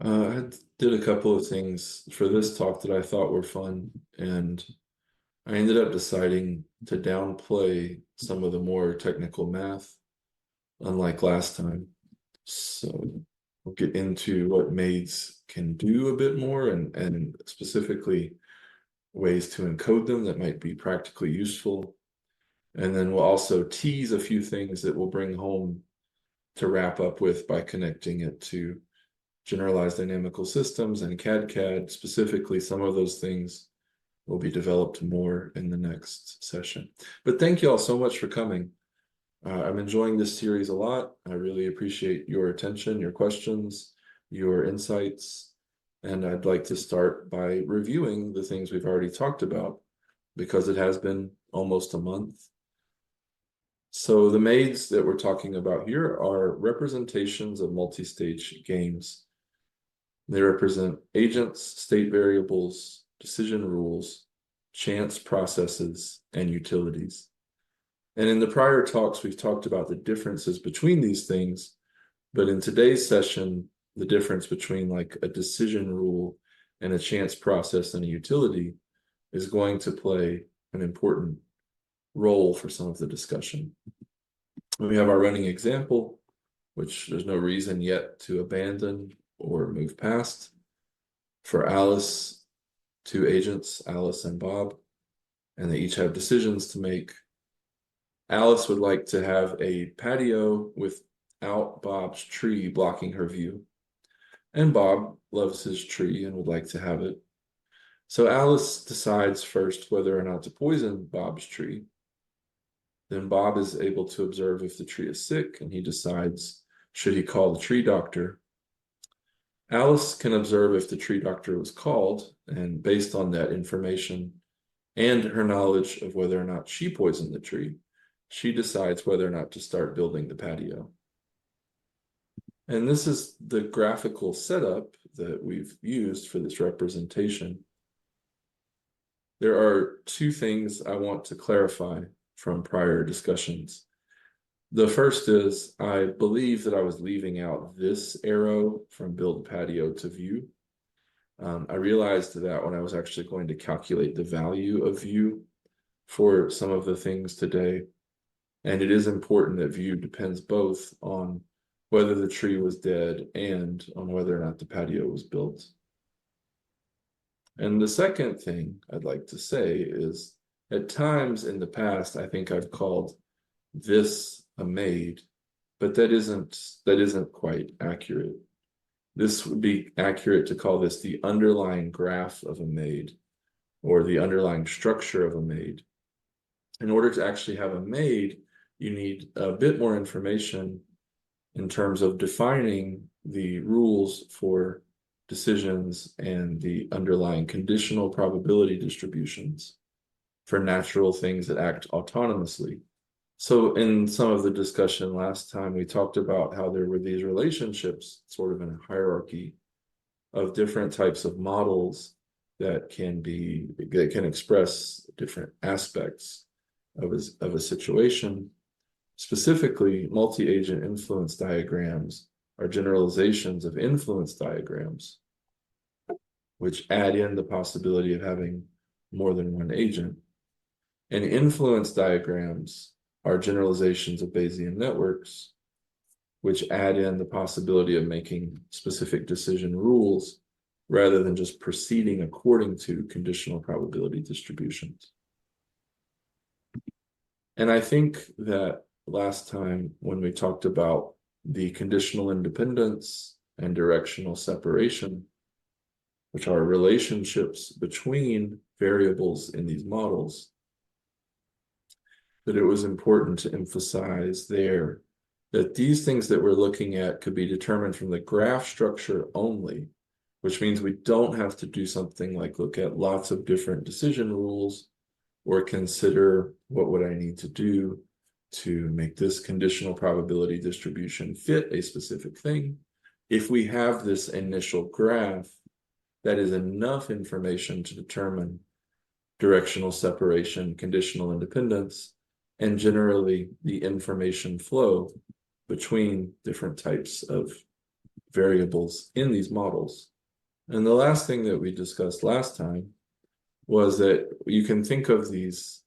I did a couple of things for this talk that I thought were fun, and I ended up deciding to downplay some of the more technical math, unlike last time. So we'll get into what MAIDs can do a bit more and specifically ways to encode them that might be practically useful. And then we'll also tease a few things that we'll bring home to wrap up with by connecting it to generalized dynamical systems and cadCAD. Specifically, some of those things will be developed more in the next session. But thank you all so much for coming. I'm enjoying this series a lot. I really appreciate your attention, your questions, your insights. And I'd like to start by reviewing the things we've already talked about because it has been almost a month. So the MAIDs that we're talking about here are representations of multi-stage games. They represent agents, state variables, decision rules, chance processes, and utilities. And in the prior talks, we've talked about the differences between these things, but in today's session, the difference between like a decision rule and a chance process and a utility is going to play an important role for some of the discussion. We have our running example, which there's no reason yet to abandon or move past. For Alice, two agents, Alice and Bob, and they each have decisions to make. Alice would like to have a patio without Bob's tree blocking her view. And Bob loves his tree and would like to have it. So Alice decides first whether or not to poison Bob's tree. Then Bob is able to observe if the tree is sick, and he decides should he call the tree doctor. Alice can observe if the tree doctor was called, and based on that information and her knowledge of whether or not she poisoned the tree, she decides whether or not to start building the patio. And this is the graphical setup that we've used for this representation. There are two things I want to clarify from prior discussions. The first is I believe that I was leaving out this arrow from build patio to view. I realized that when I was actually going to calculate the value of view for some of the things today. And it is important that view depends both on whether the tree was dead and on whether or not the patio was built. And the second thing I'd like to say is at times in the past, I think I've called this a MAID, but that isn't quite accurate. This would be accurate to call this the underlying graph of a MAID or the underlying structure of a MAID. In order to actually have a MAID, you need a bit more information in terms of defining the rules for decisions and the underlying conditional probability distributions for natural things that act autonomously. So in some of the discussion last time, we talked about how there were these relationships sort of in a hierarchy of different types of models that can express different aspects of a situation. Specifically, multi-agent influence diagrams are generalizations of influence diagrams, which add in the possibility of having more than one agent. And influence diagrams are generalizations of Bayesian networks, which add in the possibility of making specific decision rules rather than just proceeding according to conditional probability distributions. And I think that last time when we talked about the conditional independence and directional separation, which are relationships between variables in these models, that it was important to emphasize there that these things that we're looking at could be determined from the graph structure only, which means we don't have to do something like look at lots of different decision rules or consider what would I need to do to make this conditional probability distribution fit a specific thing. If we have this initial graph, that is enough information to determine directional separation, conditional independence, and generally the information flow between different types of variables in these models. And the last thing that we discussed last time was that you can think of these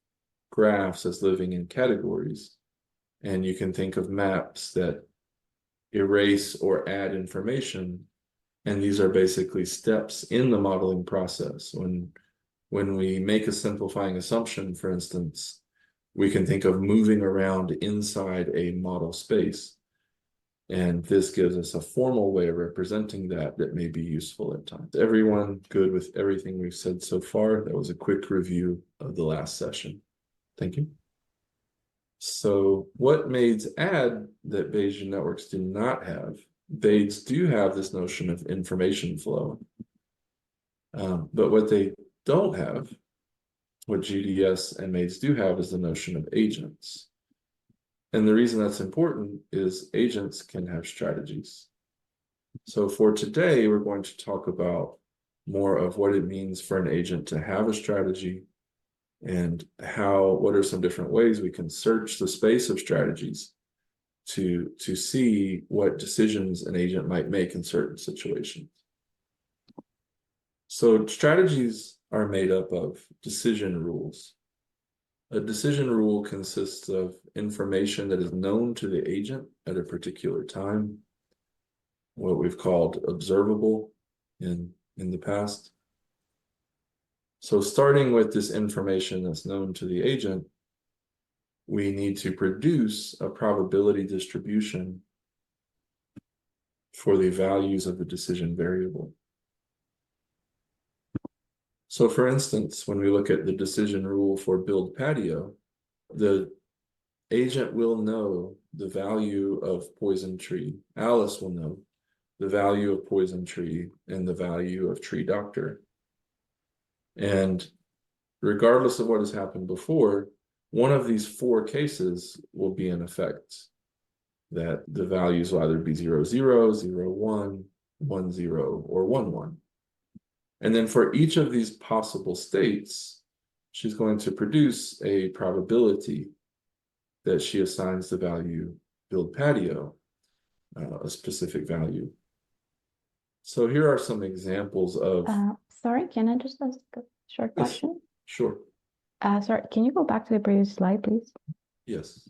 graphs as living in categories, and you can think of maps that erase or add information, and these are basically steps in the modeling process. When we make a simplifying assumption, for instance, we can think of moving around inside a model space, and this gives us a formal way of representing that may be useful at times. Everyone good with everything we've said so far? That was a quick review of the last session. Thank you. So what MAIDs add that Bayesian networks do not have? MAIDs do have this notion of information flow. But what they don't have, what GDS and MAIDs do have, is the notion of agents. And the reason that's important is agents can have strategies. So for today, we're going to talk about more of what it means for an agent to have a strategy, and what are some different ways we can search the space of strategies to see what decisions an agent might make in certain situations. So strategies are made up of decision rules. A decision rule consists of information that is known to the agent at a particular time, what we've called observable in the past. So starting with this information that's known to the agent, we need to produce a probability distribution for the values of the decision variable. So for instance, when we look at the decision rule for build patio, the agent will know the value of poison tree. Alice will know the value of poison tree and the value of tree doctor. And regardless of what has happened before, one of these four cases will be in effect, that the values will either be 0, 0, 0, 1, 1, 0, or 1, 1. And then for each of these possible states, she's going to produce a probability that she assigns the value build patio, a specific value. So here are some examples of... Sorry, can I just ask a short question? Sure. Sorry, can you go back to the previous slide, please? Yes.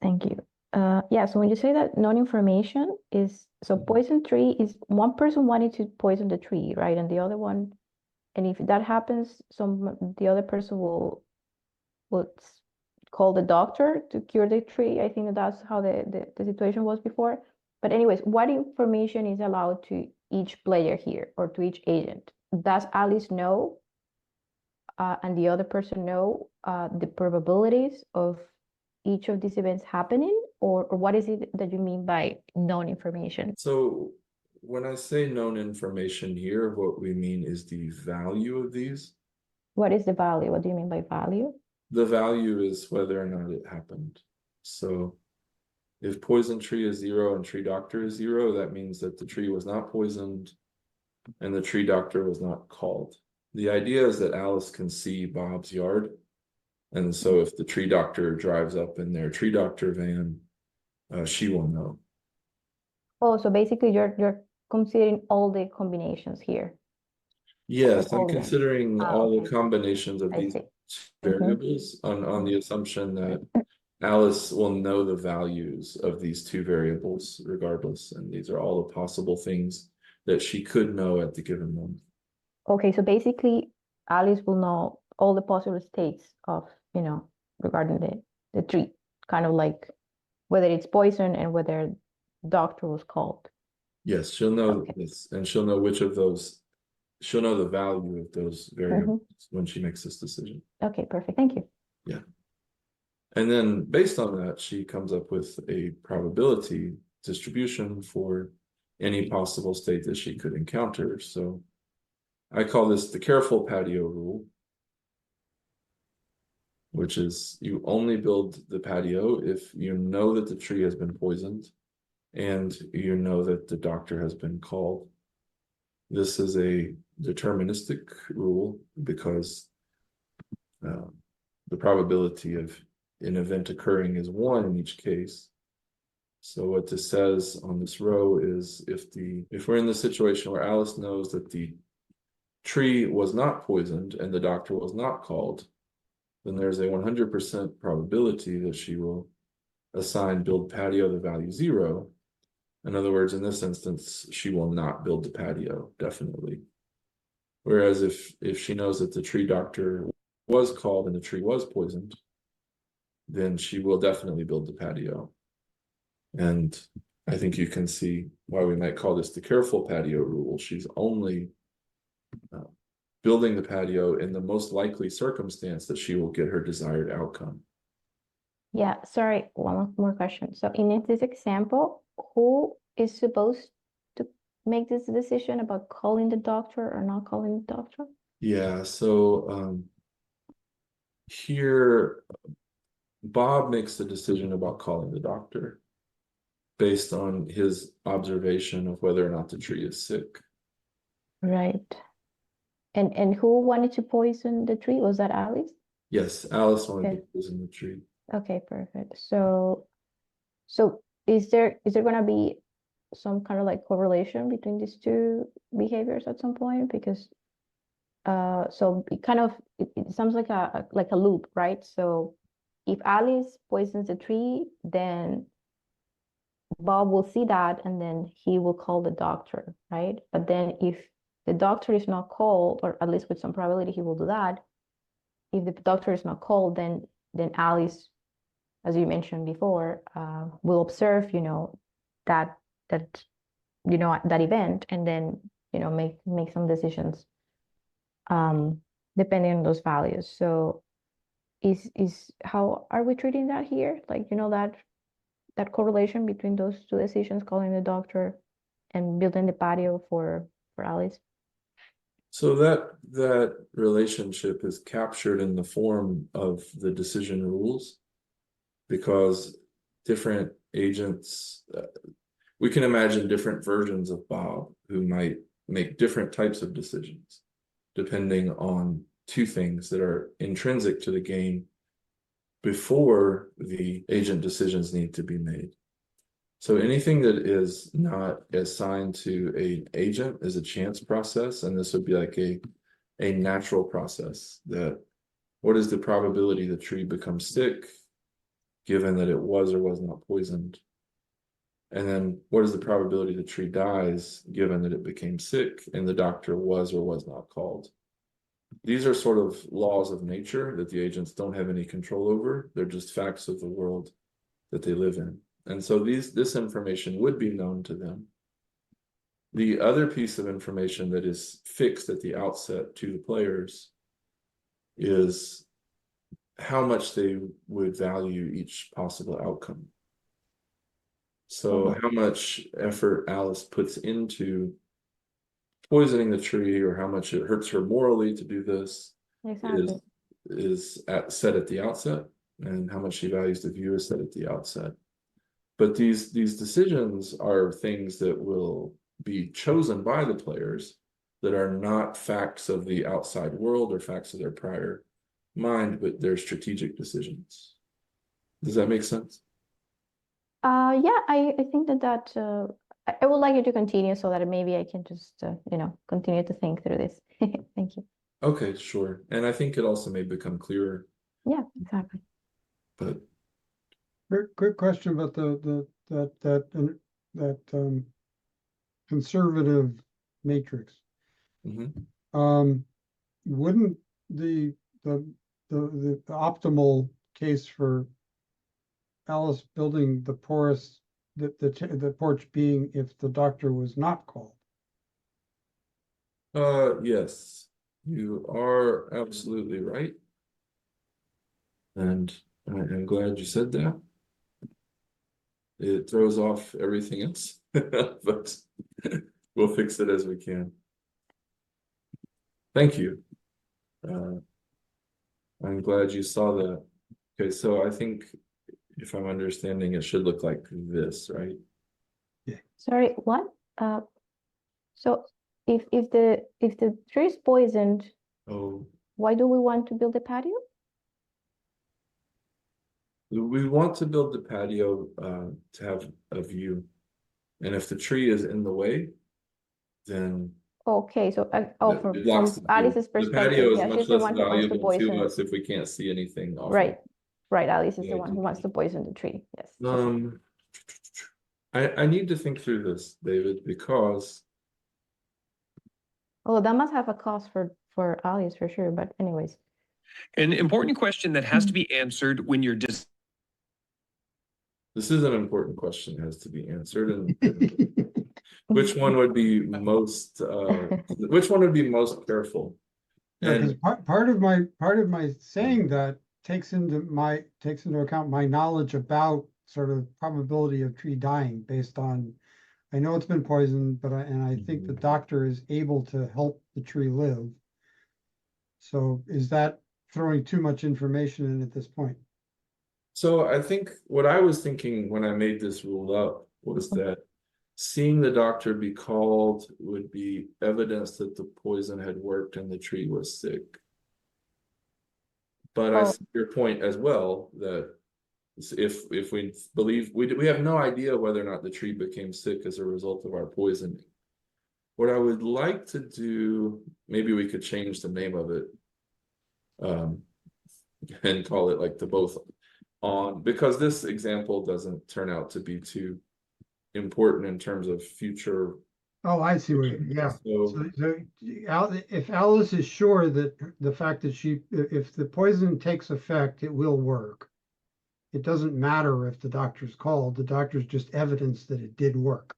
Thank you. Yeah, so when you say that non-information is, so poison tree is one person wanting to poison the tree, right? And the other one, and if that happens, the other person will call the doctor to cure the tree. I think that's how the situation was before. But anyways, what information is allowed to each player here or to each agent? Does Alice know and the other person know the probabilities of each of these events happening, or what is it that you mean by known information? So when I say known information here, what we mean is the value of these. What is the value? What do you mean by value? The value is whether or not it happened. So if poison tree is 0 and tree doctor is 0, that means that the tree was not poisoned and the tree doctor was not called. The idea is that Alice can see Bob's yard. And so if the tree doctor drives up in their tree doctor van, she will know. Oh, so basically you're considering all the combinations here. Yes, I'm considering all the combinations of these variables on the assumption that Alice will know the values of these two variables regardless. And these are all the possible things that she could know at the given moment. Okay, so basically Alice will know all the possible states of, regarding the tree, kind of like whether it's poison and whether doctor was called. Yes, she'll know this, and she'll know which of those, she'll know the value of those variables when she makes this decision. Okay, perfect. Thank you. Yeah. And then based on that, she comes up with a probability distribution for any possible state that she could encounter. So I call this the careful patio rule, which is you only build the patio if you know that the tree has been poisoned and you know that the doctor has been called. This is a deterministic rule because the probability of an event occurring is 1 in each case. So what this says on this row is if we're in the situation where Alice knows that the tree was not poisoned and the doctor was not called, then there's a 100% probability that she will assign build patio the value 0. In other words, in this instance, she will not build the patio, definitely. Whereas if she knows that the tree doctor was called and the tree was poisoned, then she will definitely build the patio. And I think you can see why we might call this the careful patio rule. She's only building the patio in the most likely circumstance that she will get her desired outcome. Yeah, sorry, one more question. So in this example, who is supposed to make this decision about calling the doctor or not calling the doctor? Yeah, so here Bob makes the decision about calling the doctor based on his observation of whether or not the tree is sick. Right. And who wanted to poison the tree? Was that Alice? Yes, Alice wanted Okay. to poison the tree. Okay, perfect. So is there gonna be some kind of like correlation between these two behaviors at some point? Because so it kind of it sounds like a loop, right? So if Alice poisons the tree, then Bob will see that and then he will call the doctor, right? But then if the doctor is not called, or at least with some probability he will do that, if the doctor is not called, then Alice, as you mentioned before, will observe, that that that event, and then make some decisions depending on those values. So is how are we treating that here? Like, that correlation between those two decisions, calling the doctor and building the patio for Alice? So that relationship is captured in the form of the decision rules, because different agents, we can imagine different versions of Bob who might make different types of decisions depending on two things that are intrinsic to the game before the agent decisions need to be made. So anything that is not assigned to an agent is a chance process, and this would be like a natural process. That what is the probability the tree becomes sick, given that it was or was not poisoned? And then what is the probability the tree dies, given that it became sick and the doctor was or was not called? These are sort of laws of nature that the agents don't have any control over. They're just facts of the world that they live in. And so this information would be known to them. The other piece of information that is fixed at the outset to the players is how much they would value each possible outcome. So how much effort Alice puts into poisoning the tree, or how much it hurts her morally to do this, Exactly. is set at the outset, and how much she values the view is set at the outset. But these decisions are things that will be chosen by the players, that are not facts of the outside world or facts of their prior mind, but they're strategic decisions. Does that make sense? Yeah, I think that I would like you to continue so that maybe I can just continue to think through this. Thank you. Okay, sure. And I think it also may become clearer, Yeah, exactly. but Quick question about that conservative matrix. Wouldn't the optimal case for Alice building the the porch being if the doctor was not called? yes, you are absolutely right. And I'm glad you said that. It throws off everything else, but we'll fix it as we can. Thank you. I'm glad you saw that. Okay, so I think if I'm understanding, it should look like this, right? Sorry, what? So if the tree is poisoned, Oh, why do we want to build a patio? We want to build the patio to have a view. And if the tree is in the way, then Okay, so it from blocks the view. Alice's The perspective, patio is yeah, much she's the less one who wants to valuable to poison. us if we can't see anything off of Right, right. Alice is Yeah, the one who wants to poison the tree. Yes. it. Okay. I need to think through this, David, because Well, that must have a cost for Alice for sure. But anyways, An important question that has to be answered when you're this is an important question that has to be answered, and which one would be most careful? Yeah, because And part of my saying that takes into account my knowledge about sort of probability of tree dying based on, I know it's been poisoned, but I think the doctor is able to help the tree live. So is that throwing too much information in at this point? so I think what I was thinking when I made this rule up was that seeing the doctor be called would be evidence that the poison had worked and the tree was sick. But I Oh. see your point as well, that if we believe we have no idea whether or not the tree became sick as a result of our poisoning. What I would like to do, maybe we could change the name of it, and call it like the both on, because this example doesn't turn out to be too important in terms of future. Oh, I see what, yeah. So If Alice is sure that the fact that if the poison takes effect, it will work. It doesn't matter if the doctor's called, the doctor's just evidence that it did work.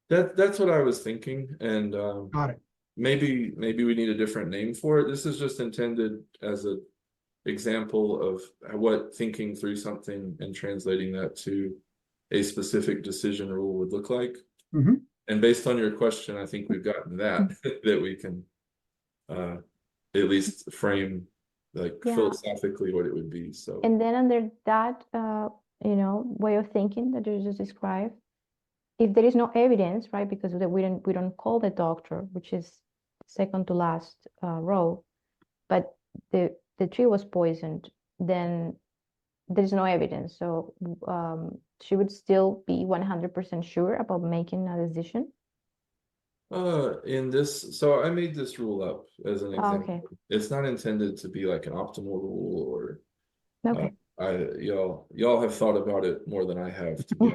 that's what I was thinking, and Got it. maybe we need a different name for it. This is just intended as a example of what thinking through something and translating that to a specific decision rule would look like. Mhm. And based on your question, I think we've gotten that that we can at least frame like Yeah. philosophically what it would be. So And then under that, way of thinking that you just described, if there is no evidence, right, because we don't call the doctor, which is second to last row, but the tree was poisoned, then there's no evidence. So she would still be 100% sure about making a decision. in this, so I made this rule up as an example. Okay. It's not intended to be like an optimal rule, or Okay. y'all have thought about it more than I have, to be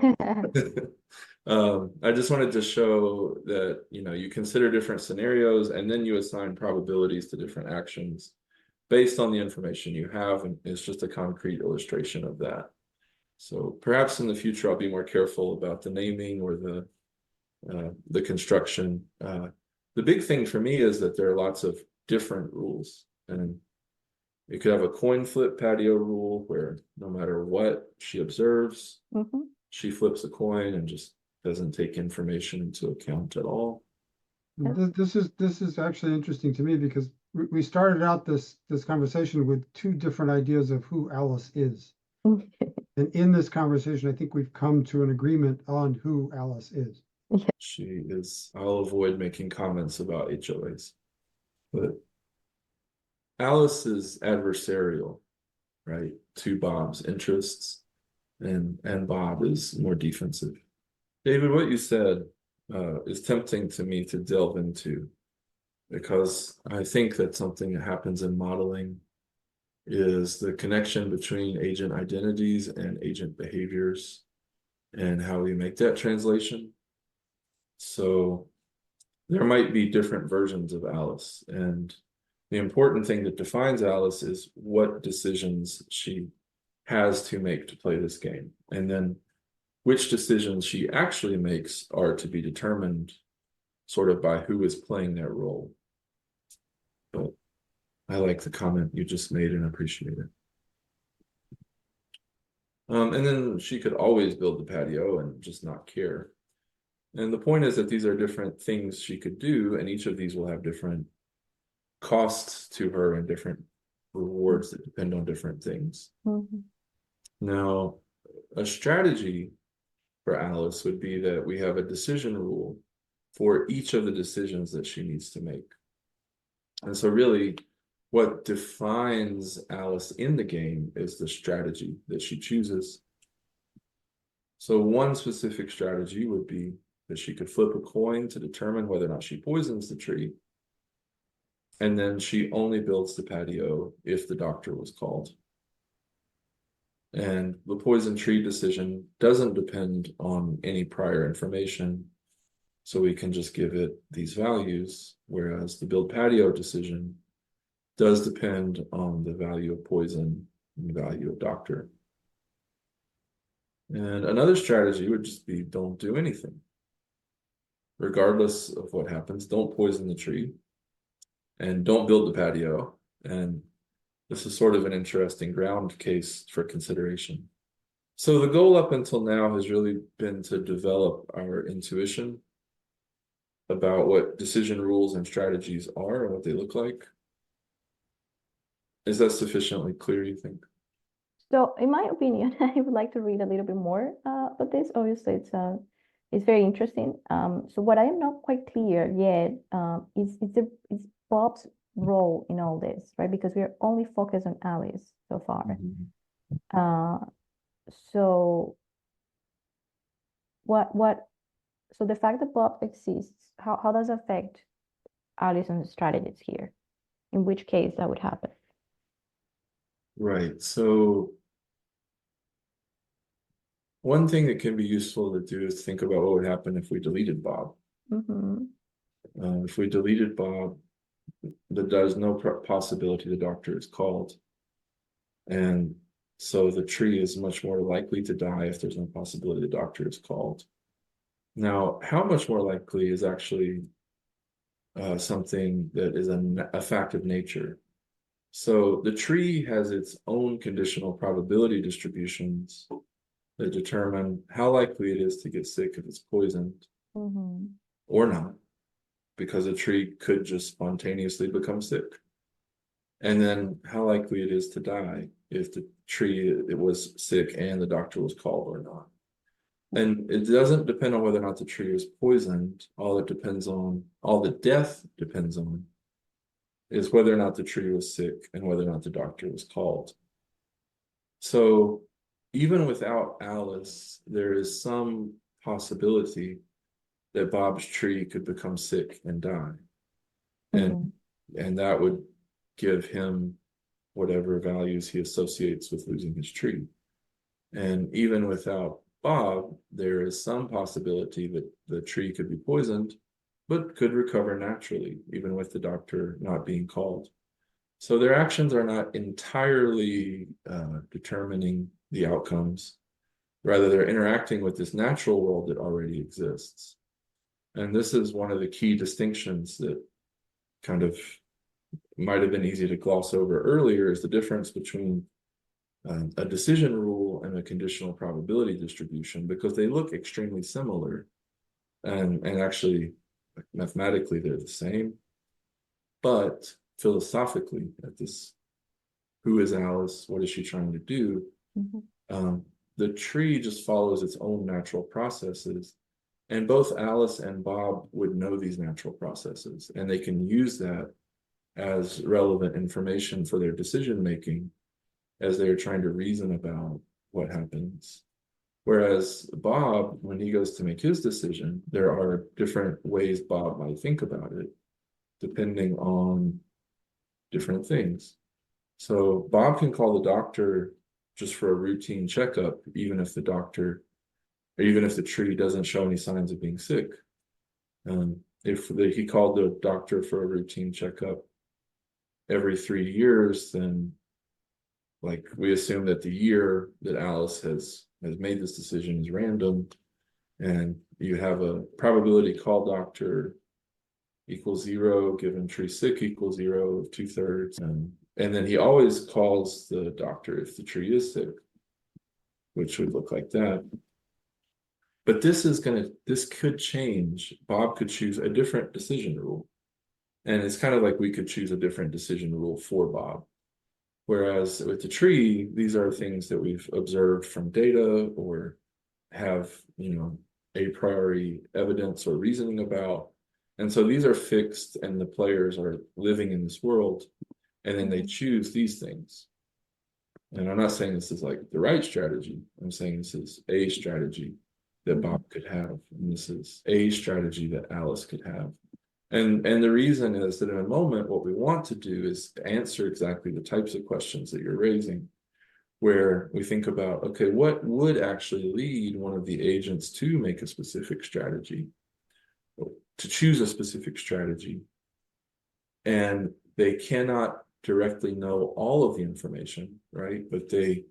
I just wanted to show that you consider different scenarios and then you assign probabilities to different actions based on the information you have, and it's just a concrete illustration of that. So perhaps in the future I'll be more careful about the naming or the construction. The big thing for me is that there are lots of different rules, and you could have a coin flip patio rule where no matter what she observes, she flips a coin and just doesn't take information into account at all. This is actually interesting to me because we started out this conversation with two different ideas of who Alice is. And in this conversation, I think we've come to an agreement on who Alice is. She is, I'll avoid making comments about HOAs, but Alice is adversarial, right, to Bob's interests, and Bob is more defensive. David, what you said is tempting to me to delve into, because I think that something that happens in modeling is the connection between agent identities and agent behaviors and how we make that translation. So there might be different versions of Alice, and the important thing that defines Alice is what decisions she has to make to play this game, and then which decisions she actually makes are to be determined sort of by who is playing that role. But I like the comment you just made and appreciate it. And then she could always build the patio and just not care. And the point is that these are different things she could do, and each of these will have different costs to her and different rewards that depend on different things. Now, a strategy for Alice would be that we have a decision rule for each of the decisions that she needs to make. And so really, what defines Alice in the game is the strategy that she chooses. So one specific strategy would be that she could flip a coin to determine whether or not she poisons the tree. And then she only builds the patio if the doctor was called. And the poison tree decision doesn't depend on any prior information. So we can just give it these values, whereas the build patio decision does depend on the value of poison and the value of doctor. And another strategy would just be don't do anything. Regardless of what happens, don't poison the tree and don't build the patio. And this is sort of an interesting ground case for consideration. So the goal up until now has really been to develop our intuition about what decision rules and strategies are and what they look like. Is that sufficiently clear, you think? So in my opinion, I would like to read a little bit more about this. Obviously, it's very interesting. So what I am not quite clear yet is Bob's role in all this, right? Because we are only focused on Alice so far. So so the fact that Bob exists, how does it affect Allison's strategies here? In which case that would happen? Right. So one thing that can be useful to do is think about what would happen if we deleted Bob. If we deleted Bob, there's no possibility the doctor is called. And so the tree is much more likely to die if there's no possibility the doctor is called. Now, how much more likely is actually something that is a fact of nature. So the tree has its own conditional probability distributions that determine how likely it is to get sick if it's poisoned or not, because a tree could just spontaneously become sick. And then how likely it is to die if the tree it was sick and the doctor was called or not. And it doesn't depend on whether or not the tree is poisoned. All the death depends on is whether or not the tree was sick and whether or not the doctor was called. So even without Alice, there is some possibility that Bob's tree could become sick and die. And that would give him whatever values he associates with losing his tree. And even without Bob, there is some possibility that the tree could be poisoned, but could recover naturally, even with the doctor not being called. So their actions are not entirely determining the outcomes. Rather, they're interacting with this natural world that already exists. And this is one of the key distinctions that kind of might have been easy to gloss over earlier, is the difference between a decision rule and a conditional probability distribution, because they look extremely similar. And actually, mathematically, they're the same. But philosophically, at this, who is Alice? What is she trying to do? The tree just follows its own natural processes. And both Alice and Bob would know these natural processes, and they can use that as relevant information for their decision making as they're trying to reason about what happens. Whereas Bob, when he goes to make his decision, there are different ways Bob might think about it, depending on different things. So Bob can call the doctor just for a routine checkup, even if the tree doesn't show any signs of being sick. If he called the doctor for a routine checkup every 3 years, then like we assume that the year that Alice has made this decision is random, and you have a probability call doctor equals 0, given tree sick equals 0 of 2/3, and then he always calls the doctor if the tree is sick, which would look like that. But this could change. Bob could choose a different decision rule, and it's kind of like we could choose a different decision rule for Bob. Whereas with the tree, these are things that we've observed from data or have, a priori evidence or reasoning about. And so these are fixed, and the players are living in this world. and then they choose these things. And I'm not saying this is like the right strategy. I'm saying this is a strategy that Bob could have, and this is a strategy that Alice could have. And the reason is that in a moment, what we want to do is answer exactly the types of questions that you're raising, where we think about, okay, what would actually lead one of the agents to make a specific strategy, to choose a specific strategy, and they cannot directly know all of the information, right? But they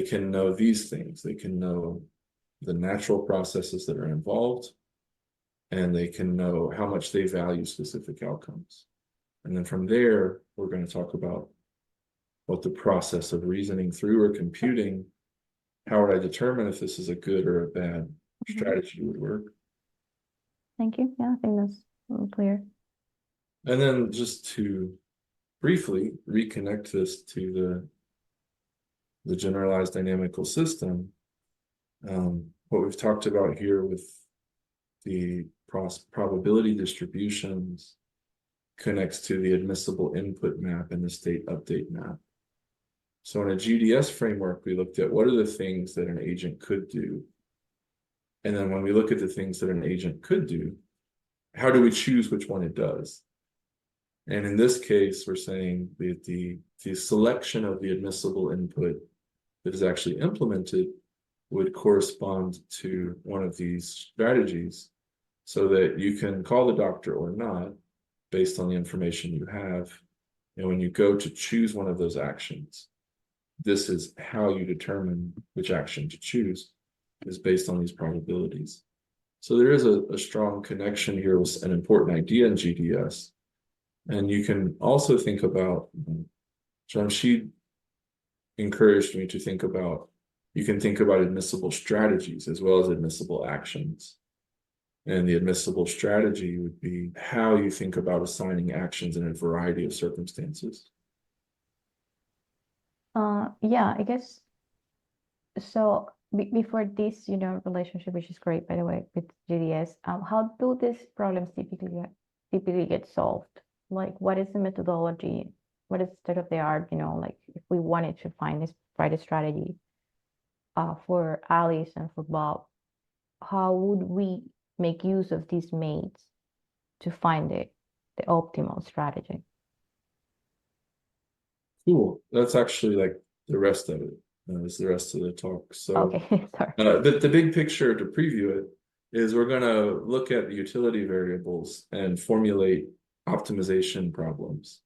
can know these things. They can know the natural processes that are involved, and they can know how much they value specific outcomes. And then from there, we're going to talk about what the process of reasoning through or computing, how would I determine if this is a good or a bad strategy would work. Thank you. Yeah, I think that's clear. And then just to briefly reconnect this to the generalized dynamical system, what we've talked about here with the probability distributions connects to the admissible input map and the state update map. So in a GDS framework, we looked at what are the things that an agent could do. And then when we look at the things that an agent could do, how do we choose which one it does? And in this case, we're saying that the selection of the admissible input that is actually implemented would correspond to one of these strategies, so that you can call the doctor or not based on the information you have. And when you go to choose one of those actions, this is how you determine which action to choose, is based on these probabilities. So there is a strong connection here with an important idea in GDS. And you can also think about, Jamshid encouraged me to think about, you can think about admissible strategies as well as admissible actions. And the admissible strategy would be how you think about assigning actions in a variety of circumstances. Yeah, I guess so. Before this, relationship, which is great, by the way, with GDS, how do these problems typically get solved? Like, what is the methodology? What is the state of the art? Like if we wanted to find this right strategy for Alice and for Bob, how would we make use of these MAIDs to find the optimal strategy? Cool. That's actually like the rest of it. Is the rest of the talk. So Okay, sorry. the big picture to preview it is we're going to look at the utility variables and formulate optimization problems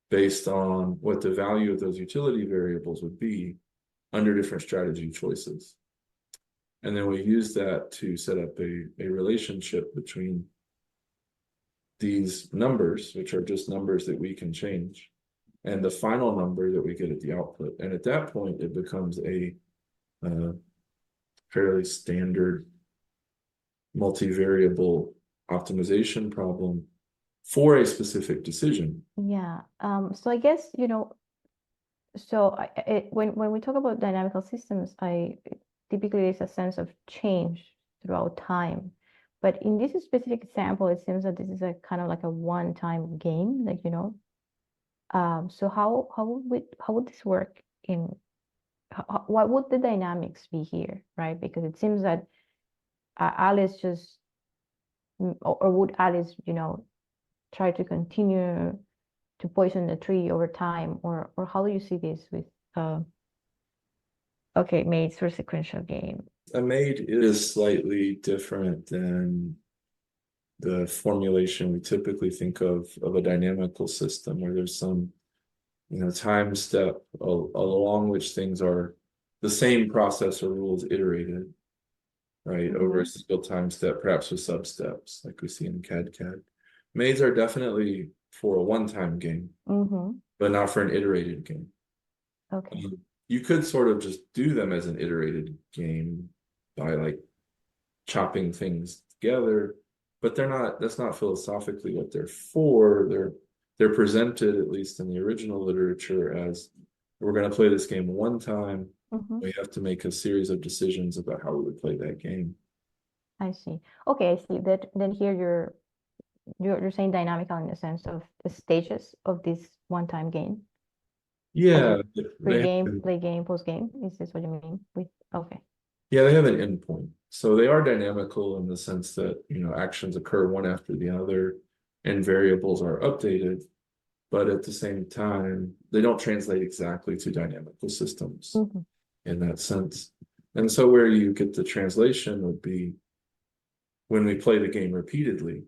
based on what the value of those utility variables would be under different strategy choices. And then we use that to set up a relationship between these numbers, which are just numbers that we can change, and the final number that we get at the output. And at that point, it becomes a fairly standard multivariable optimization problem for a specific decision. Yeah. So I guess, so when we talk about dynamical systems, typically there's a sense of change throughout time. But in this specific example, it seems that this is a kind of like a one-time game, like, so how would this work what would the dynamics be here, right? Because it seems that Alice just, or would Alice, try to continue to poison the tree over time, or how do you see this with okay, MAIDs for sequential game? A MAID is slightly different than the formulation we typically think of a dynamical system, where there's some time step along which things are the same process or rules iterated, right, over a single time step, perhaps with sub steps like we see in cadCAD. MAIDs are definitely for a one-time game, but not for an iterated game. Okay. You could sort of just do them as an iterated game by like chopping things together, but that's not philosophically what they're for. They're presented, at least in the original literature, as we're going to play this game one time. We have to make a series of decisions about how we would play that game. I see. Okay, I see that. Then here you're saying dynamical in the sense of the stages of this one-time game? Yeah, Pre-game, play game, post-game? Is this what you mean with, okay. yeah, they have an endpoint. So they are dynamical in the sense that, actions occur one after the other and variables are updated. But at the same time, they don't translate exactly to dynamical systems in that sense. And so where you get the translation would be when we play the game repeatedly,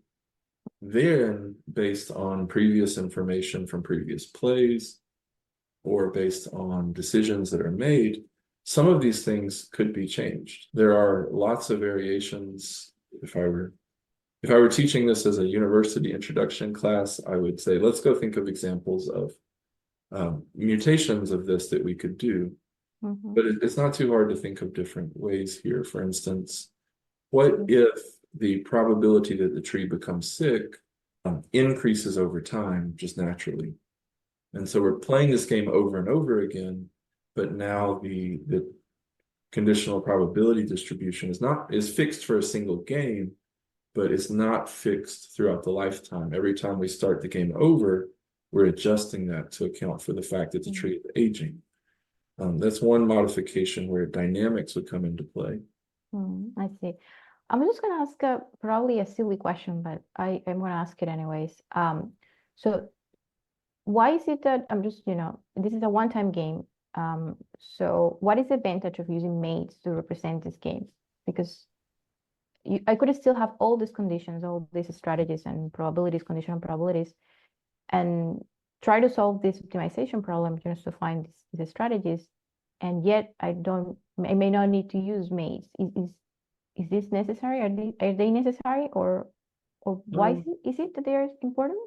then based on previous information from previous plays or based on decisions that are made, some of these things could be changed. There are lots of variations. If I were teaching this as a university introduction class, I would say, let's go think of examples of mutations of this that we could do. But it's not too hard to think of different ways here. For instance, what if the probability that the tree becomes sick increases over time just naturally? And so we're playing this game over and over again, but now the conditional probability distribution is fixed for a single game, but it's not fixed throughout the lifetime. Every time we start the game over, we're adjusting that to account for the fact that the tree is aging. That's one modification where dynamics would come into play. I see. I'm just going to ask probably a silly question, but I'm going to ask it anyways. So why is it that I'm just, this is a one-time game. So what is the advantage of using MAIDs to represent this game? Because I could still have all these conditions, all these strategies and probabilities, conditional probabilities, and try to solve this optimization problem just to find these strategies. And yet I may not need to use MAIDs. Is this necessary? Are they necessary, or why is it that they are important?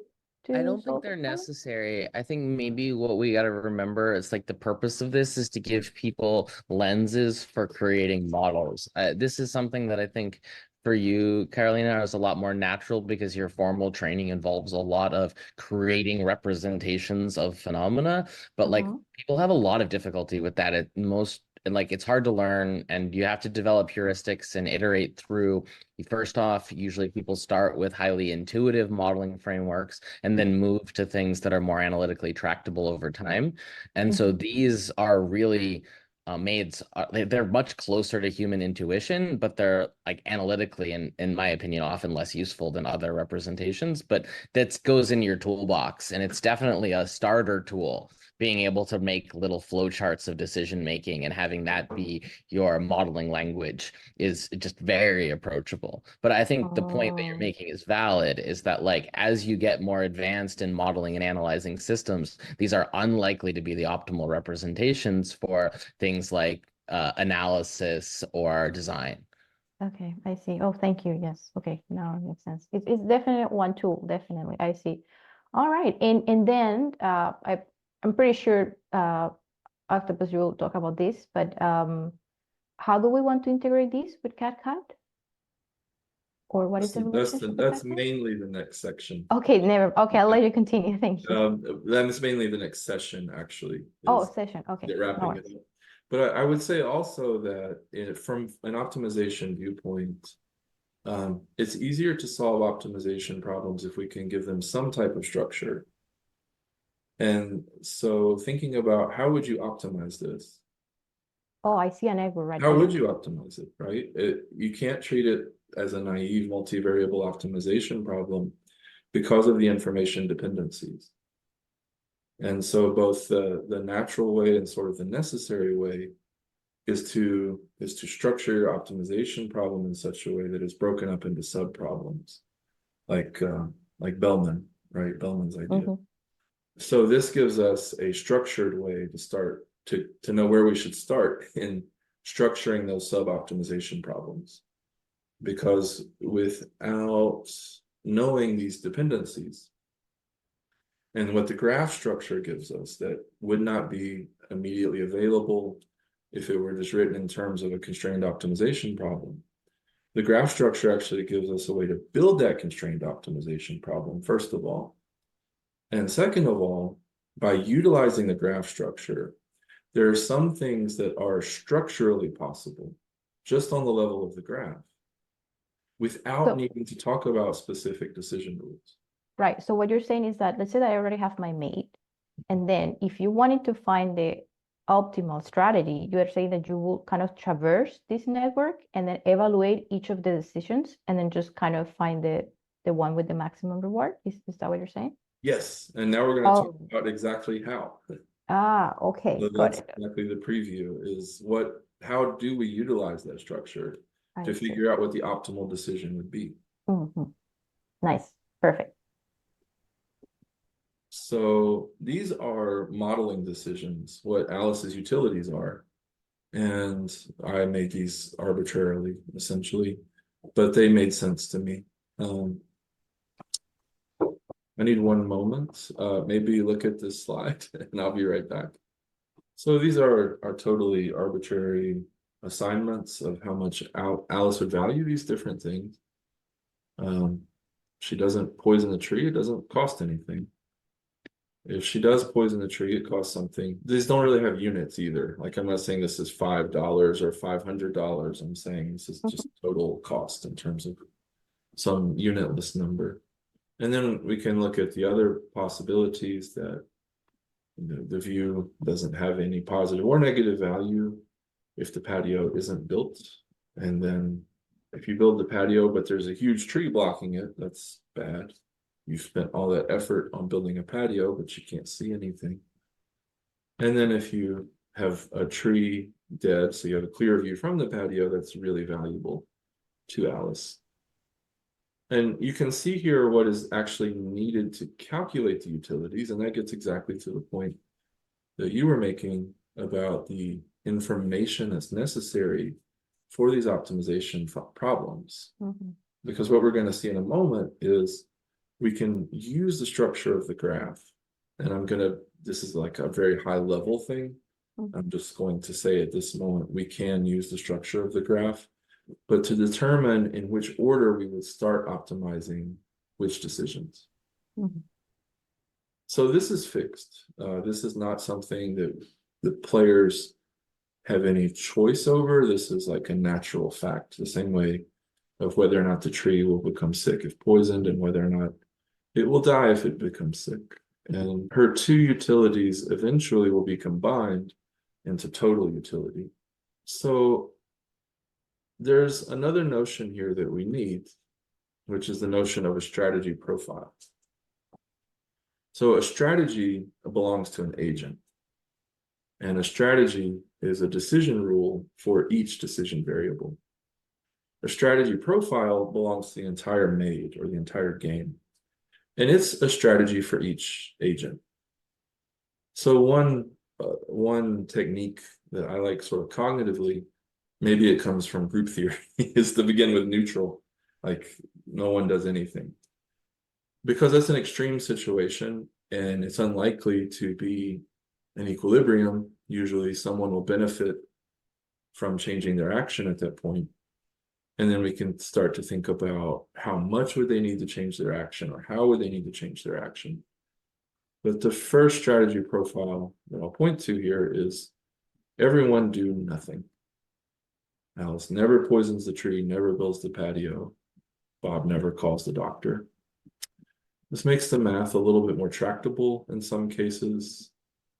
I don't think they're necessary. I think maybe what we got to remember is like the purpose of this is to give people lenses for creating models. This is something that I think for you, Carolina, is a lot more natural because your formal training involves a lot of creating representations of phenomena. But like people have a lot of difficulty with that at most. And like it's hard to learn, and you have to develop heuristics and iterate through. First off, usually people start with highly intuitive modeling frameworks and then move to things that are more analytically tractable over time. And so these are really MAIDs. They're much closer to human intuition, but they're like analytically, and in my opinion, often less useful than other representations. But that goes in your toolbox, and it's definitely a starter tool. Being able to make little flowcharts of decision making and having that be your modeling language is just very approachable. But I think the point that you're making is valid, is that like as you get more advanced in modeling and analyzing systems, these are unlikely to be the optimal representations for things like analysis or design. Okay, I see. Oh, thank you. Yes. Okay, now it makes sense. It's definitely one tool. Definitely, I see. All right, and then I'm pretty sure Octopus will talk about this, but how do we want to integrate this with cadCAD? Or what is the relationship with That's cadCAD? mainly the next section. Okay, okay, I'll let you continue. Thank you. That's mainly the next session, actually. Session. Okay. Wrapping it up. But I would say also that from an optimization viewpoint, it's easier to solve optimization problems if we can give them some type of structure. And so thinking about how would you optimize this? Oh, I see an error right there. How would you optimize it, right? You can't treat it as a naive multivariable optimization problem because of the information dependencies. And so both the natural way and sort of the necessary way is to structure your optimization problem in such a way that it's broken up into sub-problems, like Bellman, right? Bellman's idea. So this gives us a structured way to start to know where we should start in structuring those sub-optimization problems. Because without knowing these dependencies and what the graph structure gives us that would not be immediately available if it were just written in terms of a constrained optimization problem, the graph structure actually gives us a way to build that constrained optimization problem, first of all. And second of all, by utilizing the graph structure, there are some things that are structurally possible just on the level of the graph. without So- needing to talk about specific decision rules. Right. So what you're saying is that let's say that I already have my MAID, and then if you wanted to find the optimal strategy, you are saying that you will kind of traverse this network and then evaluate each of the decisions and then just kind of find the one with the maximum reward. Is that what you're saying? Yes, and now we're going to talk Oh. about exactly how. Okay, So got that's it. exactly the preview is how do we utilize that structure I to see. figure out what the optimal decision would be. Mhm. Nice, perfect. So these are modeling decisions, what Alice's utilities are. And I made these arbitrarily, essentially, but they made sense to me. I need one moment. Maybe look at this slide and I'll be right back. So these are totally arbitrary assignments of how much Alice would value these different things. She doesn't poison the tree, it doesn't cost anything. If she does poison the tree, it costs something. These don't really have units either. Like, I'm not saying this is $5 or $500. I'm saying this is just total cost in terms of some unitless number. And then we can look at the other possibilities that the view doesn't have any positive or negative value if the patio isn't built. And then if you build the patio, but there's a huge tree blocking it, that's bad. You spent all that effort on building a patio, but you can't see anything. And then if you have a tree dead, so you have a clear view from the patio, that's really valuable to Alice. And you can see here what is actually needed to calculate the utilities, and that gets exactly to the point that you were making about the information that's necessary for these optimization problems. Mhm. Because what we're going to see in a moment is we can use the structure of the graph. And this is like a very high level thing. I'm just going to say at this moment, we can use the structure of the graph, but to determine in which order we would start optimizing which decisions. Mhm. So this is fixed. This is not something that the players have any choice over. This is like a natural fact, the same way of whether or not the tree will become sick if poisoned and whether or not it will die if it becomes sick. And her two utilities eventually will be combined into total utility. So there's another notion here that we need, which is the notion of a strategy profile. So a strategy belongs to an agent. And a strategy is a decision rule for each decision variable. A strategy profile belongs to the entire MAID or the entire game. And it's a strategy for each agent. So one technique that I like sort of cognitively, maybe it comes from group theory, is to begin with neutral, like no one does anything. Because that's an extreme situation and it's unlikely to be an equilibrium. Usually someone will benefit from changing their action at that point. And then we can start to think about how much would they need to change their action or how would they need to change their action. But the first strategy profile that I'll point to here is everyone do nothing. Alice never poisons the tree, never builds the patio. Bob never calls the doctor. This makes the math a little bit more tractable in some cases.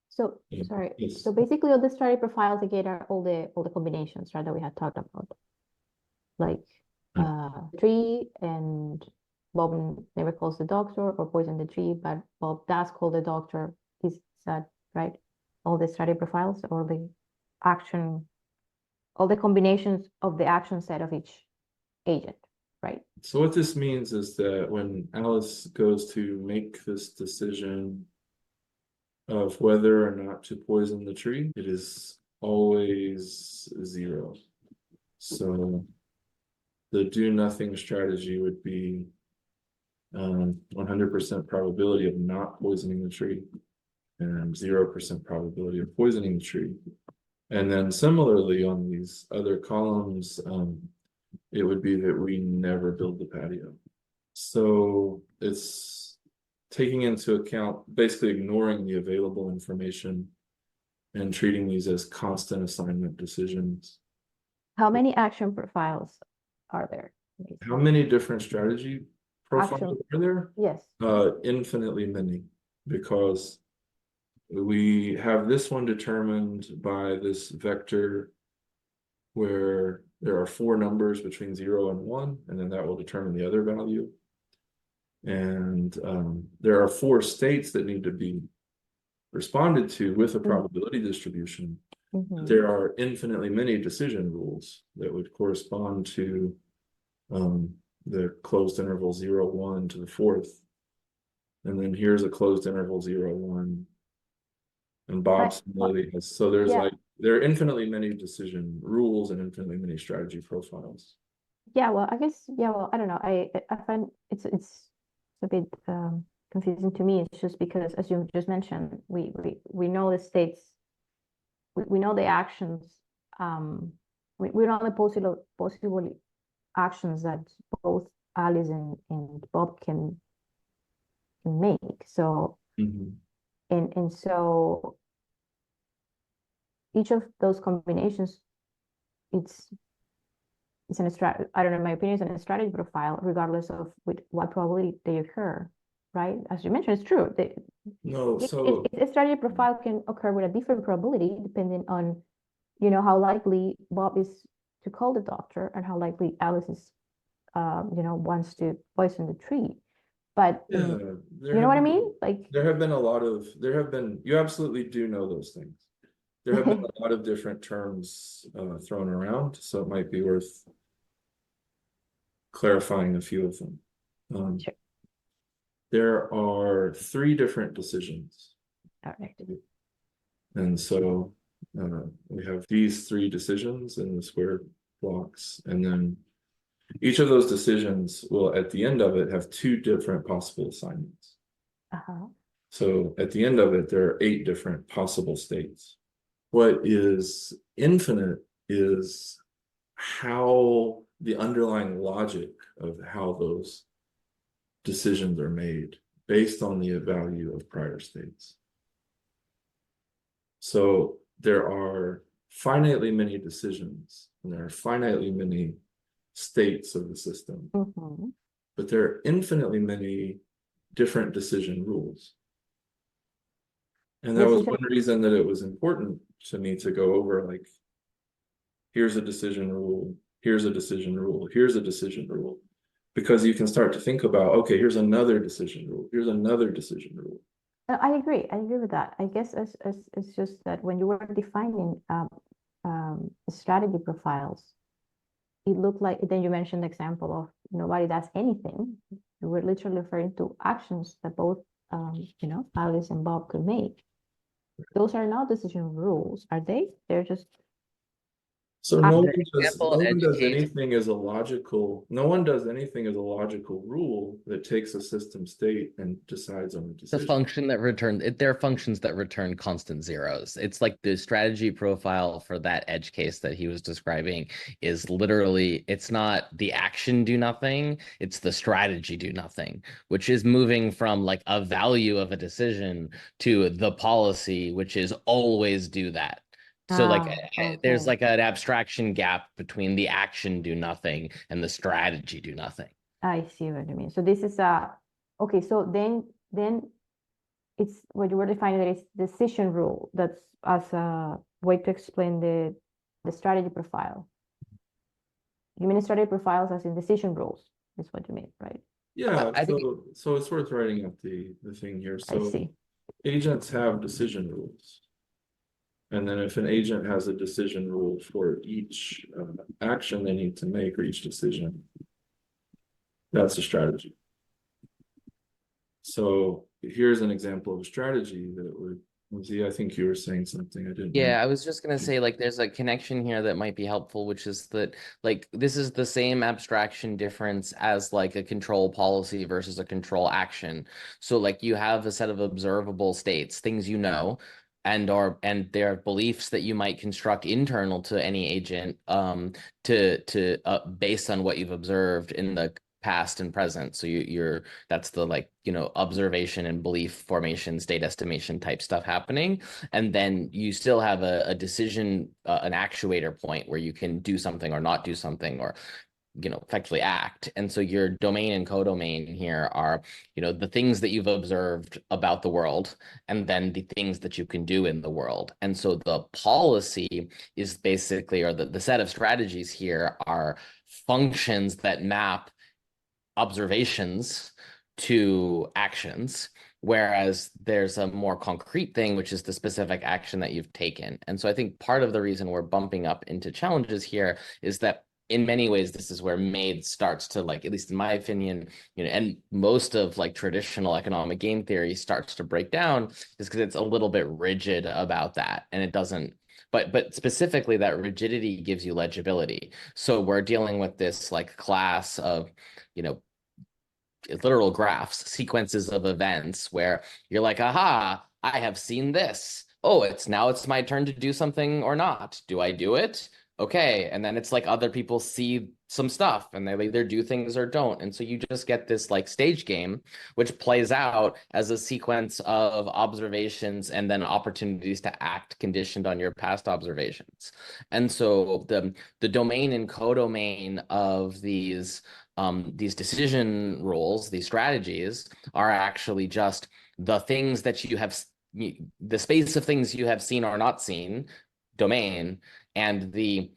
So Yeah. sorry. Yes. So basically, all the strategy profiles again are all the combinations, right, that we had talked about, like tree and Bob never calls the doctor or poison the tree, but Bob does call the doctor. Is that right? All the strategy profiles or the action, all the combinations of the action set of each agent, right? So what this means is that when Alice goes to make this decision of whether or not to poison the tree, it is always 0. So the do nothing strategy would be 100% probability of not poisoning the tree and 0% probability of poisoning the tree. And then similarly on these other columns, it would be that we never build the patio. So it's taking into account, basically ignoring the available information and treating these as constant assignment decisions. How many action profiles are there? How many different strategy profiles Action. are there? Yes. Infinitely many, because we have this one determined by this vector where there are 4 numbers between 0 and 1, and then that will determine the other value. And there are 4 states that need to be responded to with a probability distribution. Mhm. There are infinitely many decision rules that would correspond to the closed interval 0, 1 to the 4th. And then here's a closed interval 0, 1. And Bob similarly has, so there's yeah. there are infinitely many decision rules and infinitely many strategy profiles. Yeah, well, I guess, yeah, well, I don't know. I find it's a bit confusing to me. It's just because, as you just mentioned, we know the states, we know the actions, we know the possible actions that both Alice and Bob can make. So and so each of those combinations, it's an I don't know, in my opinion, it's a strategy profile, regardless of with what probability they occur, right? As you mentioned, it's true. No, so A strategy profile can occur with a different probability depending on, you know, how likely Bob is to call the doctor and how likely Alice is, you know, wants to poison the tree. But yeah, you know what I mean? Like, there have been, you absolutely do know those things. There have been a lot of different terms thrown around, so it might be worth clarifying a few of them. Sure. There are 3 different decisions. All right. And so we have these 3 decisions in the square blocks, and then each of those decisions will, at the end of it, have 2 different possible assignments. So at the end of it, there are 8 different possible states. What is infinite is how the underlying logic of how those decisions are made based on the value of prior states. So there are finitely many decisions, and there are finitely many states of the system, but there are infinitely many different decision rules. And that was one reason that it was important to me to go over, like, here's a decision rule, here's a decision rule, here's a decision rule, because you can start to think about, okay, here's another decision rule, here's another decision rule. I agree with that. I guess it's just that when you were defining strategy profiles, it looked like, then you mentioned the example of nobody does anything. You were literally referring to actions that both you know, Alice and Bob could make. Those are not decision rules, are they? They're just So Ah, no the one does anything as a logical, no one does anything as a logical rule that takes a system state and decides on a The decision. function that return there are functions that return constant zeros. It's like the strategy profile for that edge case that he was describing is literally, it's not the action do nothing, it's the strategy do nothing, which is moving from like a value of a decision to the policy, which is always do that. So like there's okay. like an abstraction gap between the action do nothing and the strategy do nothing. I see what you mean. So this is okay, so then it's what you were defining, that is decision rule. That's as a way to explain the strategy profile. You mean strategy profiles as in decision rules, is what you mean, right? Yeah, I think so it's worth writing up the thing here. I So see. agents have decision rules. And then if an agent has a decision rule for each action they need to make, or each decision, that's a strategy. So here's an example of a strategy that would, Lindsay, I think you were saying something I didn't. Yeah, I was just gonna say, like, there's a connection here that might be helpful, which is that, like, this is the same abstraction difference as like a control policy versus a control action. So like you have a set of observable states, things you know, and there are beliefs that you might construct internal to any agent to based on what you've observed in the past and present. So you're that's the, like, you know, observation and belief formation, state estimation type stuff happening. And then you still have a decision, an actuator point where you can do something or not do something, or effectively act. And so your domain and codomain here are, the things that you've observed about the world, and then the things that you can do in the world. And so the policy is basically, or the set of strategies here are functions that map observations to actions, whereas there's a more concrete thing, which is the specific action that you've taken. And so I think part of the reason we're bumping up into challenges here is that in many ways, this is where MAID starts to, like, at least in my opinion, and most of like traditional economic game theory starts to break down, is because it's a little bit rigid about that. And it doesn't, but specifically that rigidity gives you legibility. So we're dealing with this like class of, literal graphs, sequences of events where you're like, aha, I have seen this. Oh, it's my turn to do something or not. Do I do it? Okay. And then it's like other people see some stuff and they either do things or don't. And so you just get this like stage game, which plays out as a sequence of observations and then opportunities to act conditioned on your past observations. And so the domain and codomain of these decision rules, these strategies, are actually just the things that you have, the space of things you have seen or not seen, domain, and the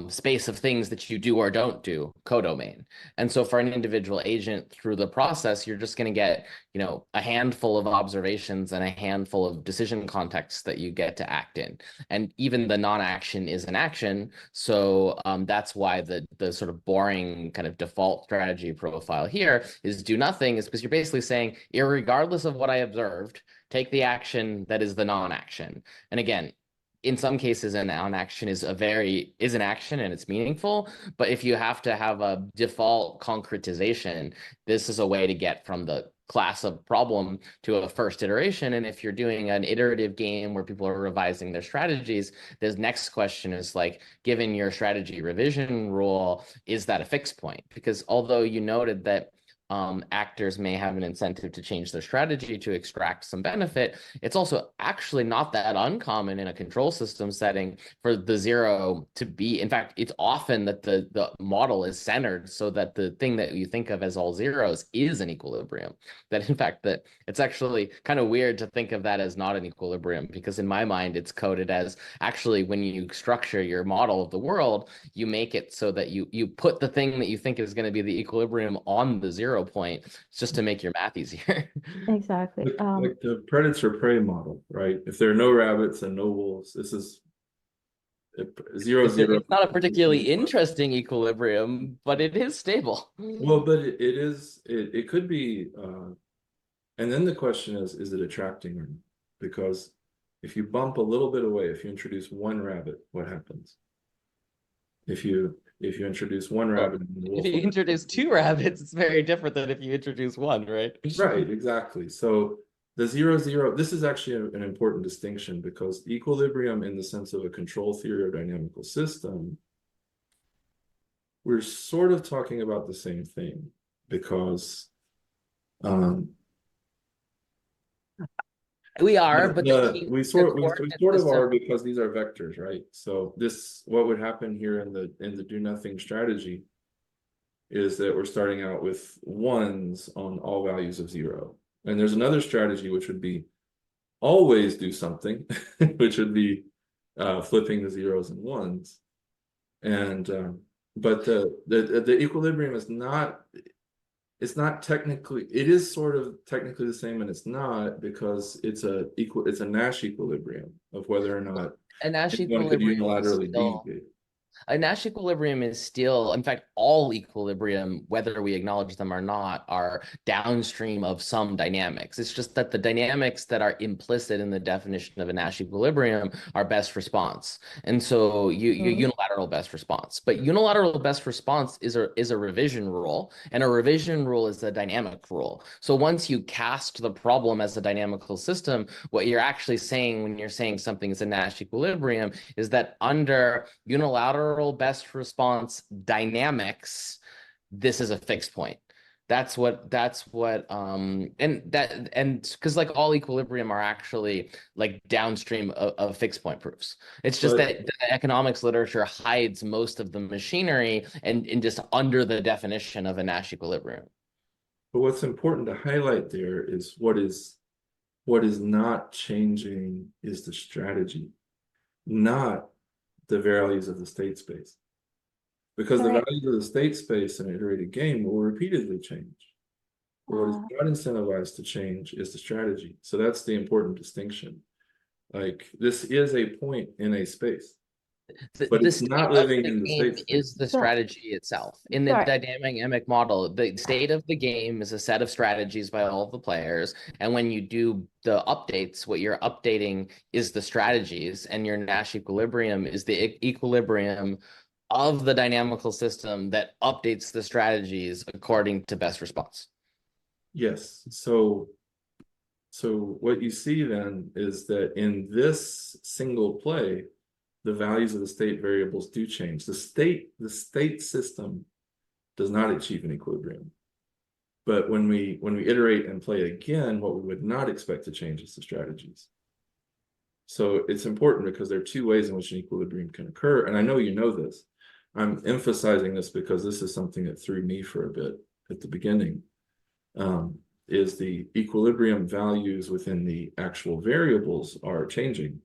space of things that you do or don't do, codomain. And so for an individual agent through the process, you're just going to get, a handful of observations and a handful of decision contexts that you get to act in. And even the non-action is an action. So that's why the sort of boring kind of default strategy profile here is do nothing, is because you're basically saying, irregardless of what I observed, take the action that is the non-action. And again, in some cases, a non-action is an action and it's meaningful. But if you have to have a default concretization, this is a way to get from the class of problem to a first iteration. And if you're doing an iterative game where people are revising their strategies, the next question is like, given your strategy revision rule, is that a fixed point? Because although you noted that actors may have an incentive to change their strategy to extract some benefit, it's also actually not that uncommon in a control system setting for the zero to be, in fact, it's often that the model is centered so that the thing that you think of as all zeros is an equilibrium. That in fact, that it's actually kind of weird to think of that as not an equilibrium, because in my mind, it's coded as actually when you structure your model of the world, you make it so that you put the thing that you think is going to be the equilibrium on the 0 point, just to make your math easier. Exactly. Like the predator prey model, right? If there are no rabbits and no wolves, this is 0, 0. It's not a particularly interesting equilibrium, but it is stable. Well, but it could be, and then the question is it attracting or not? Because if you bump a little bit away, if you introduce one rabbit, what happens? If you introduce one rabbit, if you introduce two rabbits, it's very different than if you introduce one, right? Right, exactly. So the 0, 0, this is actually an important distinction, because equilibrium in the sense of a control theory or dynamical system, we're sort of talking about the same thing, because we are, but we sort of are, because these are vectors, right? So what would happen here in the do nothing strategy is that we're starting out with ones on all values of 0. And there's another strategy which would be always do something, which would be flipping the zeros and ones. And but the equilibrium is not, it's not technically, it is sort of technically the same, and it's not, because it's a Nash equilibrium of whether or not a Nash one could equilibrium unilaterally still, deviate. a Nash equilibrium is still, in fact, all equilibrium, whether we acknowledge them or not, are downstream of some dynamics. It's just that the dynamics that are implicit in the definition of a Nash equilibrium are best response. And so you unilateral best response. But unilateral best response is a revision rule, and a revision rule is a dynamic rule. So once you cast the problem as a dynamical system, what you're actually saying when you're saying something is a Nash equilibrium is that under unilateral best response dynamics, this is a fixed point. That's what and because like all equilibrium are actually like downstream of fixed point proofs. It's just But that the economics literature hides most of the machinery and just under the definition of a Nash equilibrium. what's important to highlight there is what is not changing is the strategy, not the values of the state space. Because the Right. values of the state space in an iterated game will repeatedly change. But what is not incentivized to change is the strategy. So that's the important distinction. Like this is a point in a space, but The it's state not of living the in the game state space. is the So, strategy itself. In the sorry. dynamic model, the state of the game is a set of strategies by all of the players. And when you do the updates, what you're updating is the strategies, and your Nash equilibrium is the equilibrium of the dynamical system that updates the strategies according to best response. Yes. So what you see then is that in this single play, the values of the state variables do change. The state system does not achieve an equilibrium. But when we iterate and play again, what we would not expect to change is the strategies. So it's important because there are two ways in which an equilibrium can occur. And I know you know this. I'm emphasizing this because this is something that threw me for a bit at the beginning. Is the equilibrium values within the actual variables are changing.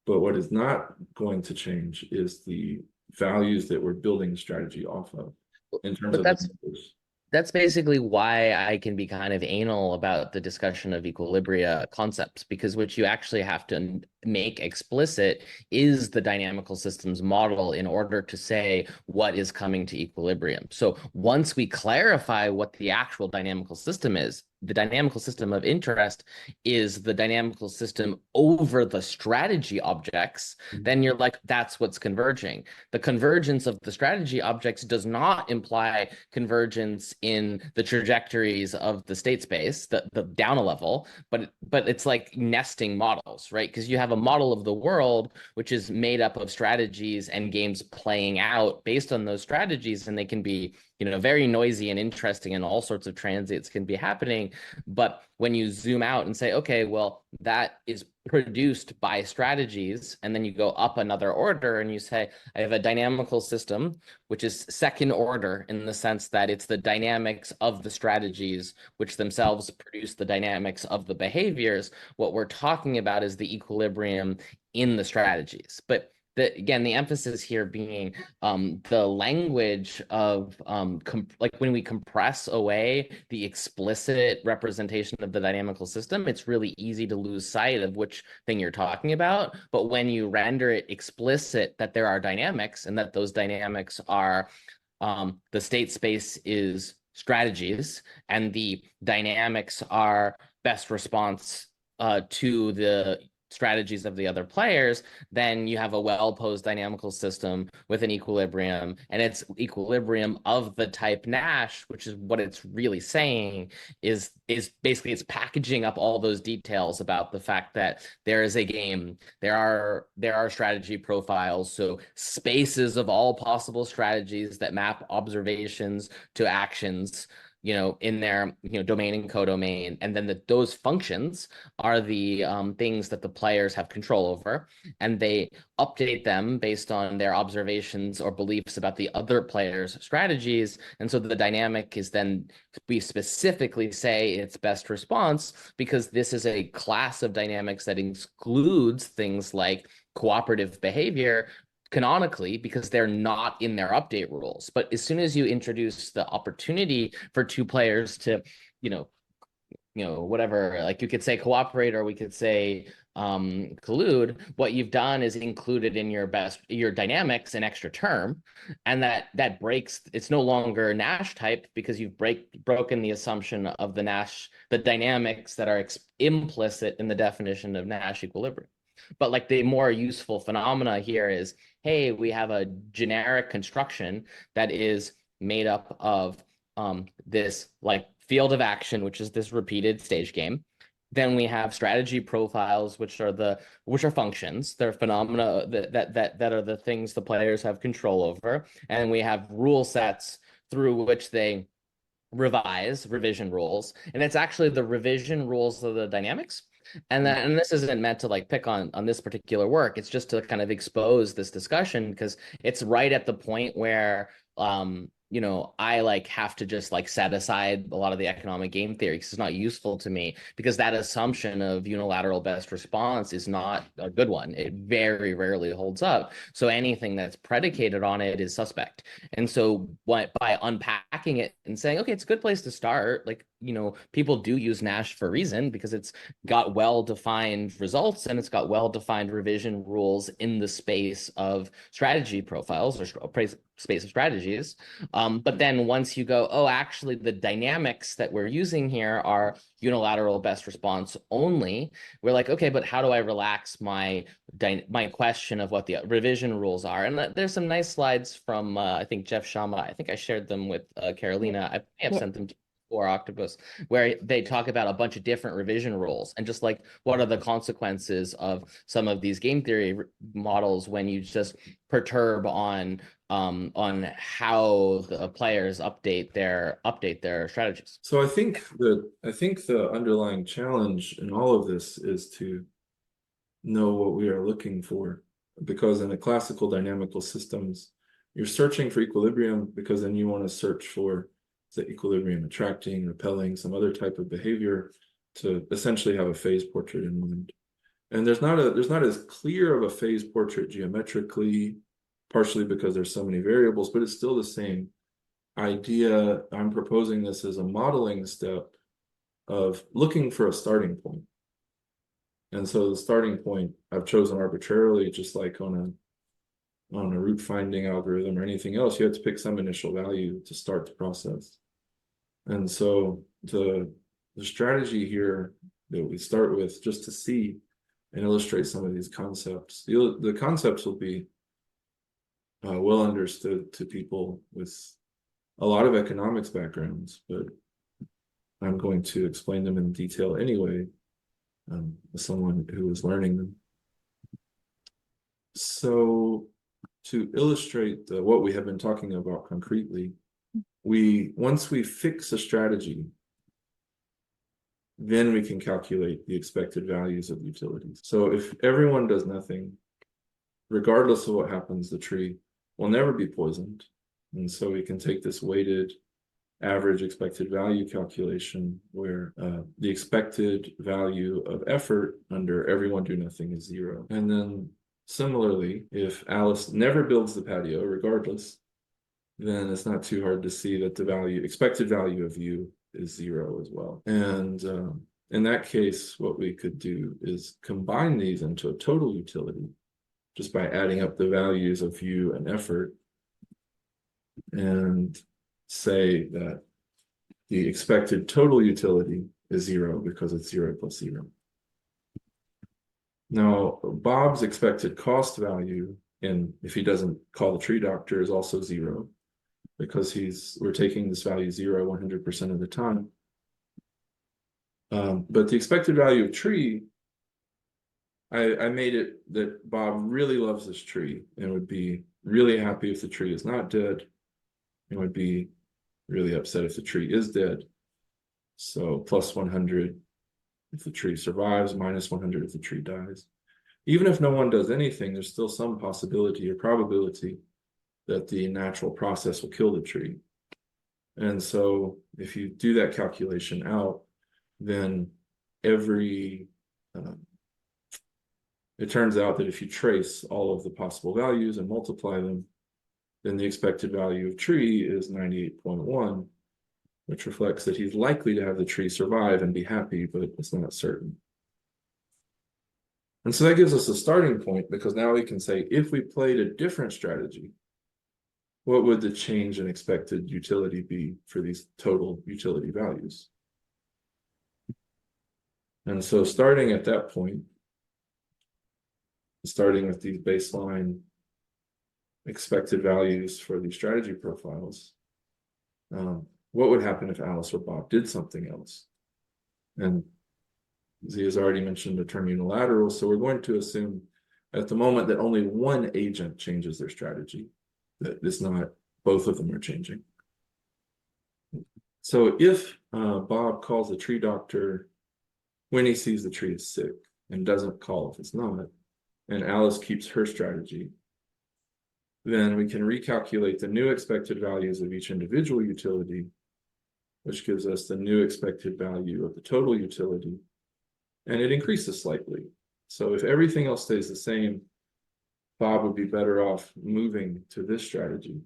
But what is not going to change is the values that we're building the strategy off of in terms But of the numbers. that's basically why I can be kind of anal about the discussion of equilibria concepts, because what you actually have to make explicit is the dynamical systems model in order to say what is coming to equilibrium. So once we clarify what the actual dynamical system is, the dynamical system of interest is the dynamical system over the strategy objects, then you're like, that's what's converging. The convergence of the strategy objects does not imply convergence in the trajectories of the state space, the down a level, but it's like nesting models, right? Because you have a model of the world which is made up of strategies and games playing out based on those strategies, and they can be, you know, very noisy and interesting, and all sorts of transits can be happening. But when you zoom out and say, okay, well, that is produced by strategies, and then you go up another order and you say, I have a dynamical system, which is second order in the sense that it's the dynamics of the strategies, which themselves produce the dynamics of the behaviors. What we're talking about is the equilibrium in the strategies. But again, the emphasis here being the language of like when we compress away the explicit representation of the dynamical system, it's really easy to lose sight of which thing you're talking about. But when you render it explicit that there are dynamics and that those dynamics are the state space is strategies and the dynamics are best response to the strategies of the other players, then you have a well-posed dynamical system with an equilibrium, and it's equilibrium of the type Nash, which is what it's really saying is basically it's packaging up all those details about the fact that there is a game, there are strategy profiles, so spaces of all possible strategies that map observations to actions, you know, in their, you know, domain and codomain, and then those functions are the things that the players have control over, and they update them based on their observations or beliefs about the other players' strategies. And so the dynamic is then, we specifically say it's best response because this is a class of dynamics that excludes things like cooperative behavior, canonically, because they're not in their update rules. But as soon as you introduce the opportunity for two players to, you know, whatever, like you could say cooperate, or we could say collude, what you've done is included in your dynamics an extra term, and that breaks, it's no longer Nash type because you've broken the assumption of the dynamics that are implicit in the definition of Nash equilibrium. But like the more useful phenomena here is, hey, we have a generic construction that is made up of this like field of action, which is this repeated stage game. Then we have strategy profiles, which are functions. They're phenomena that are the things the players have control over. And we have rule sets through which they revision rules, and it's actually the revision rules of the dynamics. And this isn't meant to like pick on this particular work. It's just to kind of expose this discussion because it's right at the point where you know, I like have to just like set aside a lot of the economic game theory because it's not useful to me, because that assumption of unilateral best response is not a good one. It very rarely holds up. So anything that's predicated on it is suspect. And so by unpacking it and saying, okay, it's a good place to start, like, you know, people do use Nash for a reason because it's got well-defined results and it's got well-defined revision rules in the space of strategy profiles or space of strategies. But then once you go, oh, actually the dynamics that we're using here are unilateral best response only, we're like, okay, but how do I relax my question of what the revision rules are? And there's some nice slides from, I think, Jeff Shama. I think I shared them with Carolina. I may have sent them to or Octopus, where they talk about a bunch of different revision rules and just like what are the consequences of some of these game theory models when you just perturb on how the players update their strategies. So I think the underlying challenge in all of this is to know what we are looking for, because in the classical dynamical systems, you're searching for equilibrium because then you want to search for the equilibrium attracting, repelling, some other type of behavior to essentially have a phase portrait in mind. And there's not as clear of a phase portrait geometrically, partially because there's so many variables, but it's still the same idea. I'm proposing this as a modeling step of looking for a starting point. And so the starting point I've chosen arbitrarily, just like on a root finding algorithm or anything else. You have to pick some initial value to start the process. And so the strategy here that we start with, just to see and illustrate some of these concepts, the concepts will be well understood to people with a lot of economics backgrounds, but I'm going to explain them in detail anyway, as someone who is learning them. So to illustrate what we have been talking about concretely, once we fix a strategy, then we can calculate the expected values of utilities. So if everyone does nothing, regardless of what happens, the tree will never be poisoned. And so we can take this weighted average expected value calculation where the expected value of effort under everyone do nothing is 0. And then similarly, if Alice never builds the patio regardless, then it's not too hard to see that the expected value of U is 0 as well. And in that case, what we could do is combine these into a total utility just by adding up the values of U and effort, and say that the expected total utility is 0 because it's 0 plus 0. Now, Bob's expected cost value, and if he doesn't call the tree doctor, is also 0 because we're taking this value 0 100% of the time. But the expected value of tree, I made it that Bob really loves this tree and would be really happy if the tree is not dead, and would be really upset if the tree is dead. So plus 100 if the tree survives, minus 100 if the tree dies. Even if no one does anything, there's still some possibility or probability that the natural process will kill the tree. And so if you do that calculation out, then it turns out that if you trace all of the possible values and multiply them, then the expected value of tree is 98.1, which reflects that he's likely to have the tree survive and be happy, but it's not certain. And so that gives us a starting point, because now we can say, if we played a different strategy, what would the change in expected utility be for these total utility values? And so starting at that point, starting with these baseline expected values for these strategy profiles, what would happen if Alice or Bob did something else? And Z has already mentioned the term unilateral, so we're going to assume at the moment that only one agent changes their strategy, that it's not both of them are changing. So if Bob calls the tree doctor when he sees the tree is sick and doesn't call if it's not, and Alice keeps her strategy, then we can recalculate the new expected values of each individual utility, which gives us the new expected value of the total utility, and it increases slightly. So if everything else stays the same, Bob would be better off moving to this strategy.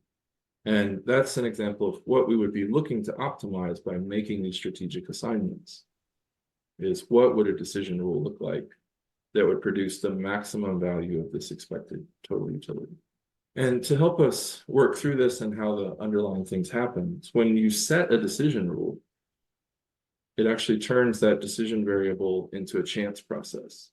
And that's an example of what we would be looking to optimize by making these strategic assignments, is what would a decision rule look like that would produce the maximum value of this expected total utility. And to help us work through this and how the underlying things happen, when you set a decision rule, it actually turns that decision variable into a chance process.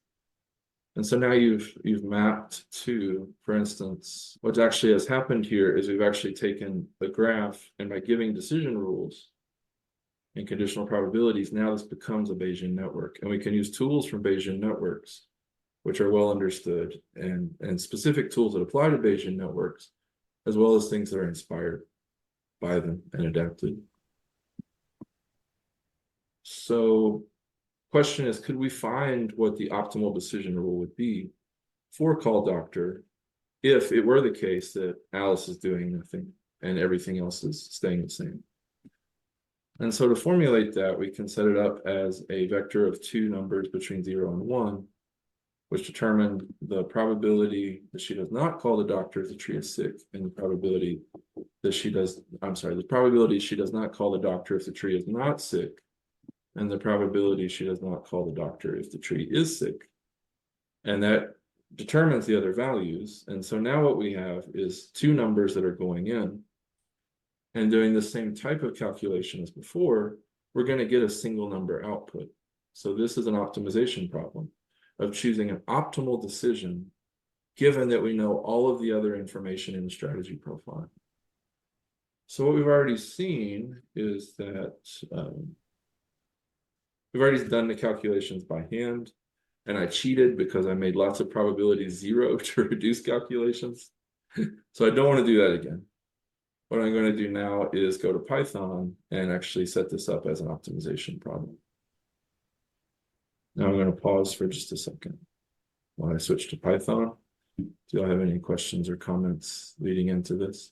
And so now you've mapped to, for instance, what actually has happened here is we've actually taken the graph, and by giving decision rules and conditional probabilities, now this becomes a Bayesian network. And we can use tools from Bayesian networks, which are well understood, and specific tools that apply to Bayesian networks, as well as things that are inspired by them and adapted. So question is, could we find what the optimal decision rule would be for call doctor if it were the case that Alice is doing nothing and everything else is staying the same? And so to formulate that, we can set it up as a vector of two numbers between 0 and 1, which determine the probability that she does not call the doctor if the tree is sick, and the probability that the probability she does not call the doctor if the tree is not sick, and the probability she does not call the doctor if the tree is sick. And that determines the other values. And so now what we have is two numbers that are going in, and doing the same type of calculation as before, we're going to get a single number output. So this is an optimization problem of choosing an optimal decision, given that we know all of the other information in the strategy profile. So what we've already seen is that we've already done the calculations by hand, and I cheated because I made lots of probabilities 0 to reduce calculations. So I don't want to do that again. What I'm going to do now is go to Python and actually set this up as an optimization problem. Now I'm going to pause for just a second while I switch to Python. Do y'all have any questions or comments leading into this?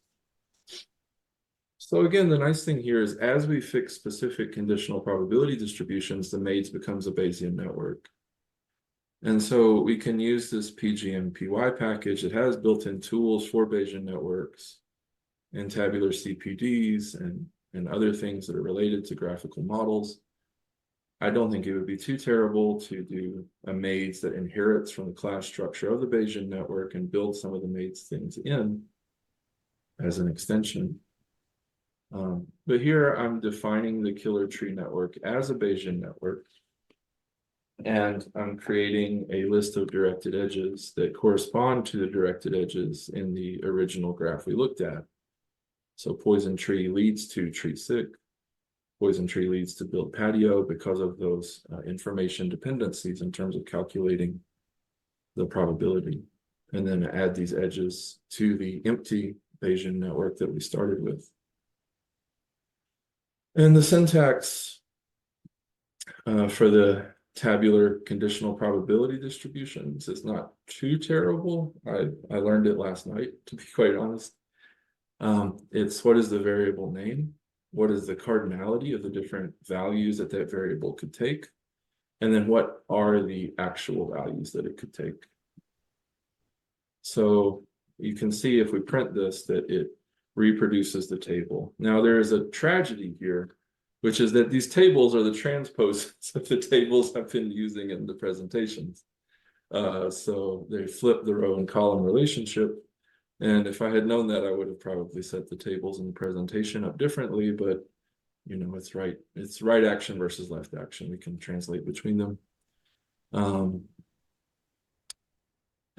So again, the nice thing here is as we fix specific conditional probability distributions, the MAIDs becomes a Bayesian network. And so we can use this pgmpy package. It has built-in tools for Bayesian networks and tabular CPDs and other things that are related to graphical models. I don't think it would be too terrible to do a MAIDs that inherits from the class structure of the Bayesian network and build some of the MAIDs things in as an extension. But here I'm defining the killer tree network as a Bayesian network, and I'm creating a list of directed edges that correspond to the directed edges in the original graph we looked at. So poison tree leads to tree sick. Poison tree leads to build patio because of those information dependencies in terms of calculating the probability. And then add these edges to the empty Bayesian network that we started with. And the syntax for the tabular conditional probability distributions is not too terrible. I learned it last night, to be quite honest. It's what is the variable name? What is the cardinality of the different values that that variable could take? And then what are the actual values that it could take? So you can see if we print this that it reproduces the table. Now there is a tragedy here, which is that these tables are the transposes of the tables I've been using in the presentations. So they flip the row and column relationship. And if I had known that, I would have probably set the tables in the presentation up differently, but you know, it's right action versus left action. We can translate between them.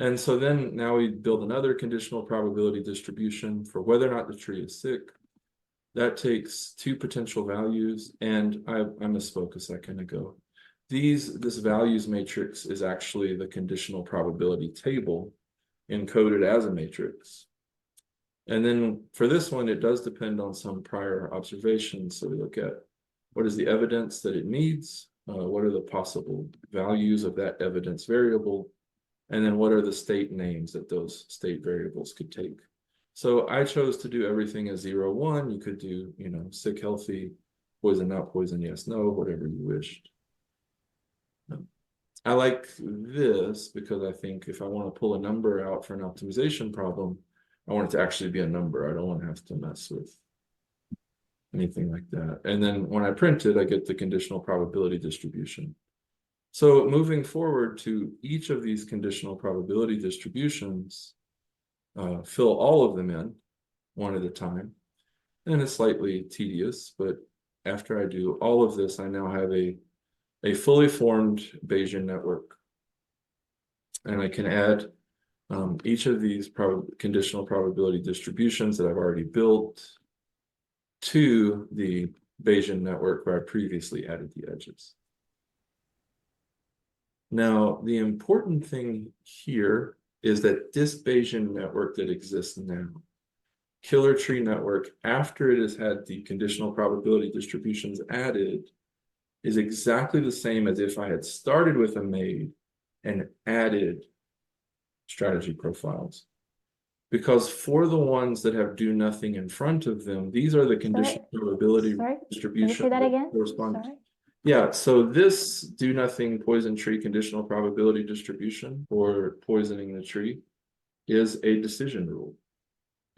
And so then now we build another conditional probability distribution for whether or not the tree is sick. That takes two potential values, and I misspoke a second ago. This values matrix is actually the conditional probability table encoded as a matrix. And then for this one, it does depend on some prior observations. So we look at what is the evidence that it needs, what are the possible values of that evidence variable, and then what are the state names that those state variables could take. So I chose to do everything as 0, 1. You could do, you know, sick, healthy, poison, not poison, yes, no, whatever you wished. I like this because I think if I want to pull a number out for an optimization problem, I want it to actually be a number. I don't want to have to mess with anything like that. And then when I print it, I get the conditional probability distribution. So moving forward to each of these conditional probability distributions, fill all of them in one at a time. And it's slightly tedious, but after I do all of this, I now have a fully formed Bayesian network. And I can add each of these conditional probability distributions that I've already built to the Bayesian network where I previously added the edges. Now, the important thing here is that this Bayesian network that exists now, killer tree network, after it has had the conditional probability distributions added, is exactly the same as if I had started with a MAID and added strategy profiles. Because for the ones that have do nothing in front of them, these are the conditional probability distribution. Can you say that again? Sorry. Yeah, so this do nothing poison tree conditional probability distribution for poisoning the tree is a decision rule.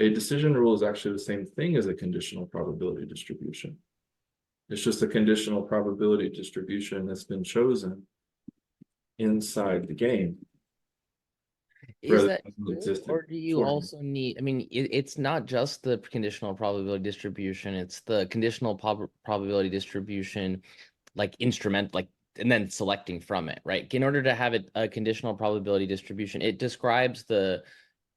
A decision rule is actually the same thing as a conditional probability distribution. It's just a conditional probability distribution that's been chosen inside the game. Is that good, or do you also need, I mean, it's not just the conditional probability distribution, it's the conditional probability distribution, like instrument, like, and then selecting from it, right? In order to have it a conditional probability distribution, it describes the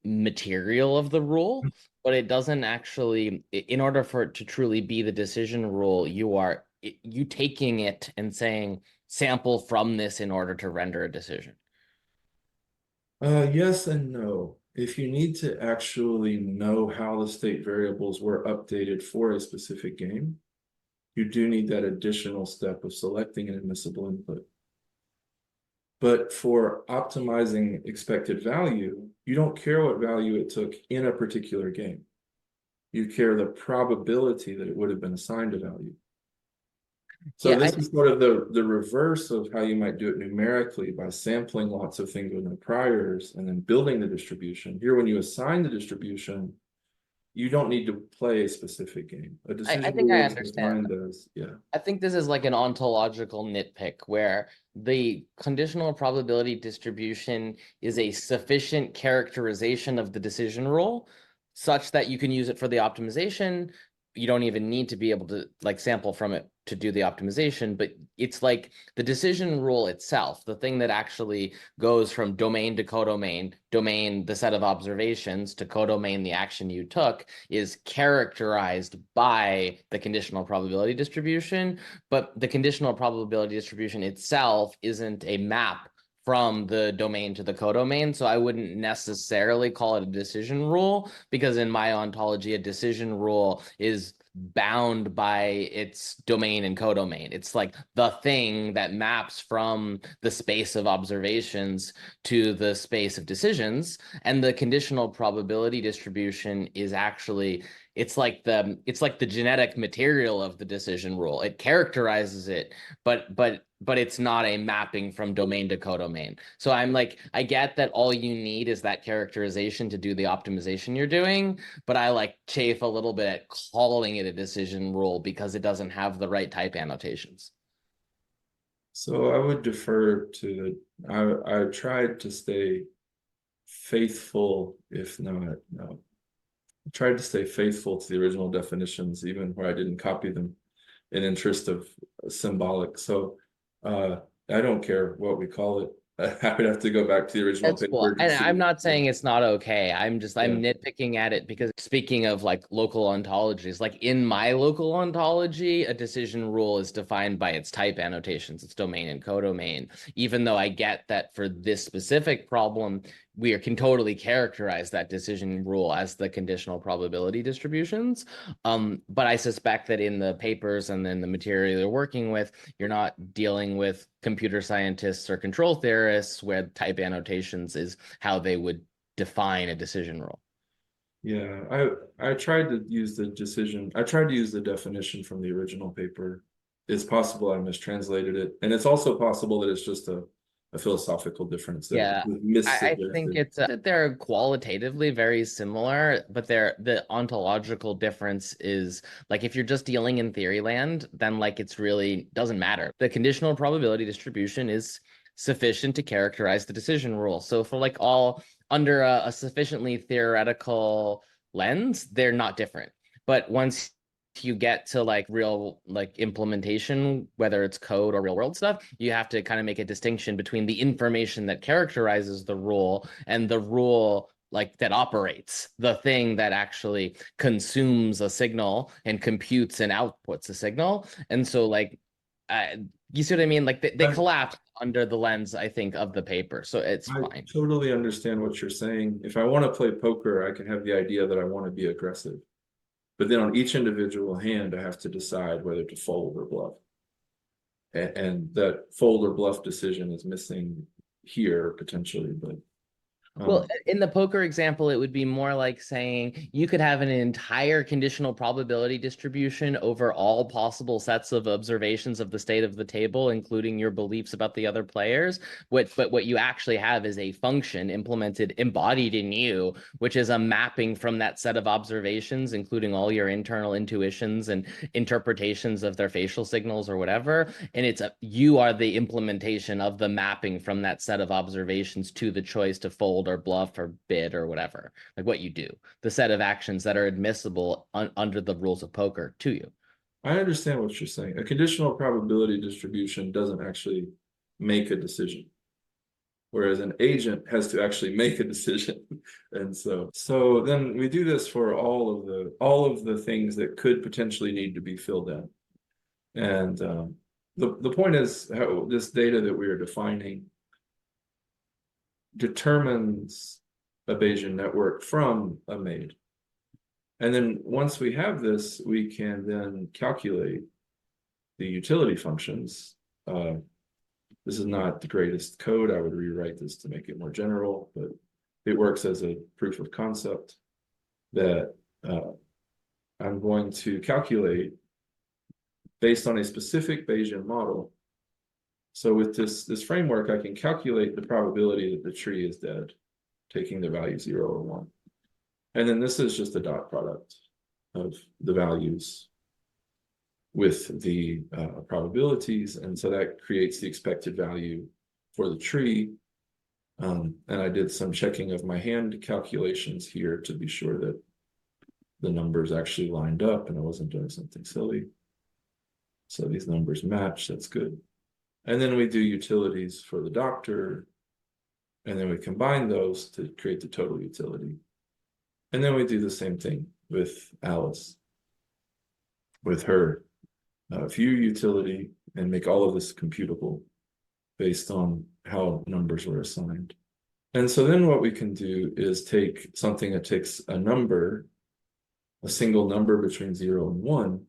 material of the rule, but it doesn't actually, in order for it to truly be the decision rule, you taking it and saying, sample from this in order to render a decision. Yes and no. If you need to actually know how the state variables were updated for a specific game, you do need that additional step of selecting an admissible input. But for optimizing expected value, you don't care what value it took in a particular game. You care the probability that it would have been assigned a value. So yeah, this is sort of the reverse of how you might do it numerically by sampling lots of things with no priors and then building the distribution. Here, when you assign the distribution, you don't need to play a specific game. A decision I think I understand. Yeah. I think this is like an ontological nitpick where the conditional probability distribution is a sufficient characterization of the decision rule such that you can use it for the optimization. You don't even need to be able to like sample from it to do the optimization, but it's like the decision rule itself, the thing that actually goes from domain to codomain, domain, the set of observations, to codomain, the action you took, is characterized by the conditional probability distribution, but the conditional probability distribution itself isn't a map from the domain to the codomain. So I wouldn't necessarily call it a decision rule, because in my ontology, a decision rule is bound by its domain and codomain. It's like the thing that maps from the space of observations to the space of decisions. And the conditional probability distribution is actually, it's like the genetic material of the decision rule. It characterizes it, but it's not a mapping from domain to codomain. So I'm like, I get that all you need is that characterization to do the optimization you're doing, but I like chafe a little bit at calling it a decision rule because it doesn't have the right type annotations. So I would defer to I tried to stay faithful, if not, no. I tried to stay faithful to the original definitions, even where I didn't copy them in interest of symbolic. So I don't care what we call it. I would have to go back to the original That's cool. paper. And I'm not saying it's not okay. I'm nitpicking at it because speaking of like local ontologies, like in my local ontology, a decision rule is defined by its type annotations, its domain and codomain, even though I get that for this specific problem, can totally characterize that decision rule as the conditional probability distributions. But I suspect that in the papers and then the material you're working with, you're not dealing with computer scientists or control theorists where type annotations is how they would define a decision rule. Yeah, I tried to use the definition from the original paper. It's possible I mistranslated it, and it's also possible that it's just a philosophical difference that Yeah, was I think missuggested. it's that they're qualitatively very similar, but the ontological difference is like if you're just dealing in theory land, then like it's really doesn't matter. The conditional probability distribution is sufficient to characterize the decision rule. So for like all under a sufficiently theoretical lens, they're not different. But once you get to like real like implementation, whether it's code or real world stuff, you have to kind of make a distinction between the information that characterizes the rule and the rule like that operates, the thing that actually consumes a signal and computes and outputs a signal. And so like you see what I mean? Like they collapse under the lens, I think, of the paper. So it's I fine. totally understand what you're saying. If I want to play poker, I can have the idea that I want to be aggressive. But then on each individual hand, I have to decide whether to fold or bluff. And that fold or bluff decision is missing here potentially, but Well, in the poker example, it would be more like saying you could have an entire conditional probability distribution over all possible sets of observations of the state of the table, including your beliefs about the other players. But what you actually have is a function embodied in you, which is a mapping from that set of observations, including all your internal intuitions and interpretations of their facial signals or whatever. And you are the implementation of the mapping from that set of observations to the choice to fold or bluff or bid or whatever, like what you do, the set of actions that are admissible under the rules of poker to you. I understand what you're saying. A conditional probability distribution doesn't actually make a decision, whereas an agent has to actually make a decision. And so then we do this for all of the things that could potentially need to be filled in. And the point is how this data that we are defining determines a Bayesian network from a MAID. And then once we have this, we can then calculate the utility functions. This is not the greatest code. I would rewrite this to make it more general, but it works as a proof of concept that I'm going to calculate based on a specific Bayesian model. So with this framework, I can calculate the probability that the tree is dead, taking the value 0 or 1. And then this is just a dot product of the values with the probabilities. And so that creates the expected value for the tree. And I did some checking of my hand calculations here to be sure that the numbers actually lined up and I wasn't doing something silly. So these numbers match, that's good. And then we do utilities for the doctor, and then we combine those to create the total utility. And then we do the same thing with Alice, with her view utility, and make all of this computable based on how numbers were assigned. And so then what we can do is take something that takes a number, a single number between 0 and 1,